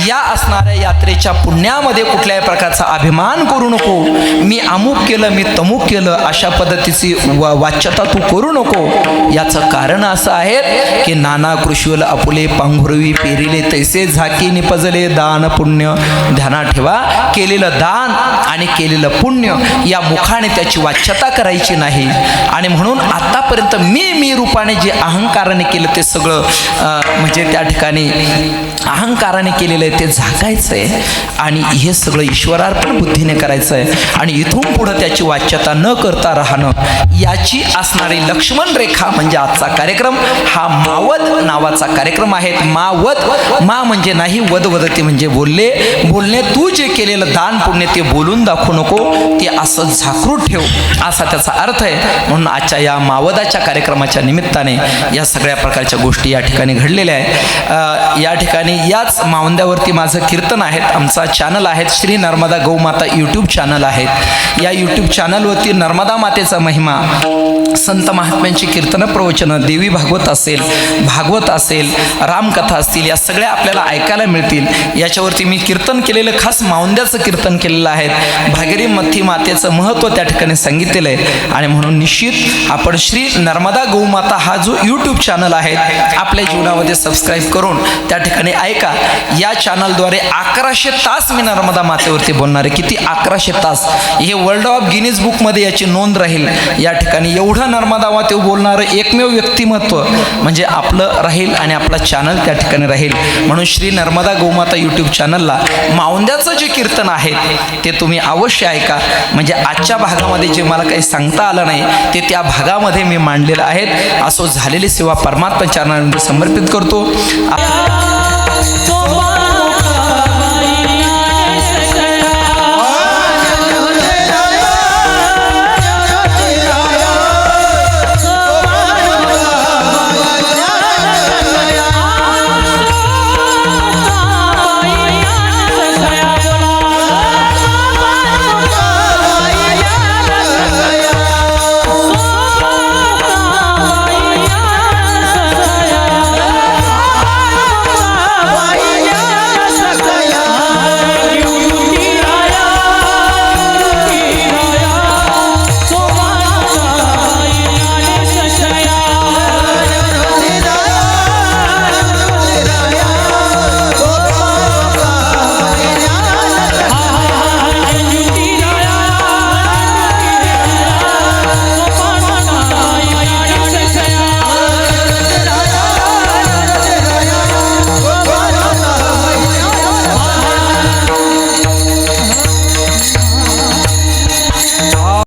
या असणाऱ्या यात्रेच्या पुण्यामध्ये कुठल्याही प्रकारचा अभिमान करू नको. मी अमुक केलं, मी तमुक केलं, अशा पद्धतीची वाच्यता तू करू नको. याचं कारण असं आहे की नाना कृष्वल आपुले पांघुरवी पेरिले तैसे झाकी निपजले दान पुण्य. ध्यानात ठेवा, केलेलं दान आणि केलेलं पुण्य या मुखाने त्याची वाच्यता करायची नाही. आणि म्हणून आतापर्यंत मी रूपाने जे अहंकाराने केलं ते सगळं म्हणजे त्या ठिकाणी अहंकाराने केलेलं आहे ते झाकायचं आहे. आणि हे सगळं ईश्वरार्पण बुद्धीने करायचं आहे. आणि इथून पुढं त्याची वाच्यता न करता राहणं, याची असणारी लक्ष्मण रेखा म्हणजे आजचा कार्यक्रम हा मावद नावाचा कार्यक्रम आहे. मावद, मा म्हणजे नाही, वद वदती म्हणजे बोलणे. तू जे केलेलं दान पुण्य ते बोलून दाखवू नको, ते असं झाकरूट ठेव, असा त्याचा अर्थ आहे. म्हणून आजच्या या मावदाच्या कार्यक्रमाच्या निमित्ताने या सगळ्या प्रकारच्या गोष्टी या ठिकाणी घडलेल्या आहेत. या ठिकाणी याच मावंद्यावरती माझं कीर्तन आहेत. आमचा चॅनल आहे श्री नर्मदा गौमाता यूट्यूब चॅनल आहे. या यूट्यूब चॅनलवरती नर्मदा मातेचा महिमा, संत महात्म्यांची कीर्तन प्रवचनं, देवी भागवत असेल, रामकथा असतील, या सगळ्या आपल्याला ऐकायला मिळतील. याच्यावरती मी कीर्तन केलेलं, खास मावंद्याचं कीर्तन केलेलं आहे. भागीरथी मातेचं महत्त्व त्या ठिकाणी सांगितलेलं आहे. आणि म्हणून निश्चित आपण श्री नर्मदा गौमाता हा जो यूट्यूब चॅनल आहे आपल्या जीवनामध्ये सबस्क्राईब करून त्या ठिकाणी ऐका. या चॅनलद्वारे 1100 तास मी नर्मदा मातेवरती बोलणार आहे. किती? 1100 तास. हे वर्ल्ड ऑफ गिनीज बुकमध्ये याची नोंद राहील. या ठिकाणी एवढं नर्मदा मातेवर बोलणारं एकमेव व्यक्तिमत्व म्हणजे आपलं राहील आणि आपला चॅनल त्या ठिकाणी राहील. म्हणून श्री नर्मदा गौमाता यूट्यूब चॅनलला मावंद्याचं जे कीर्तन आहे ते तुम्ही अवश्य ऐका. म्हणजे आजच्या भागामध्ये जे मला काही सांगता आलं नाही ते त्या भागामध्ये मी मांडलेलं आहे. असो झालेली सेवा परमात्मा चरणांमध्ये समर्पित करतो.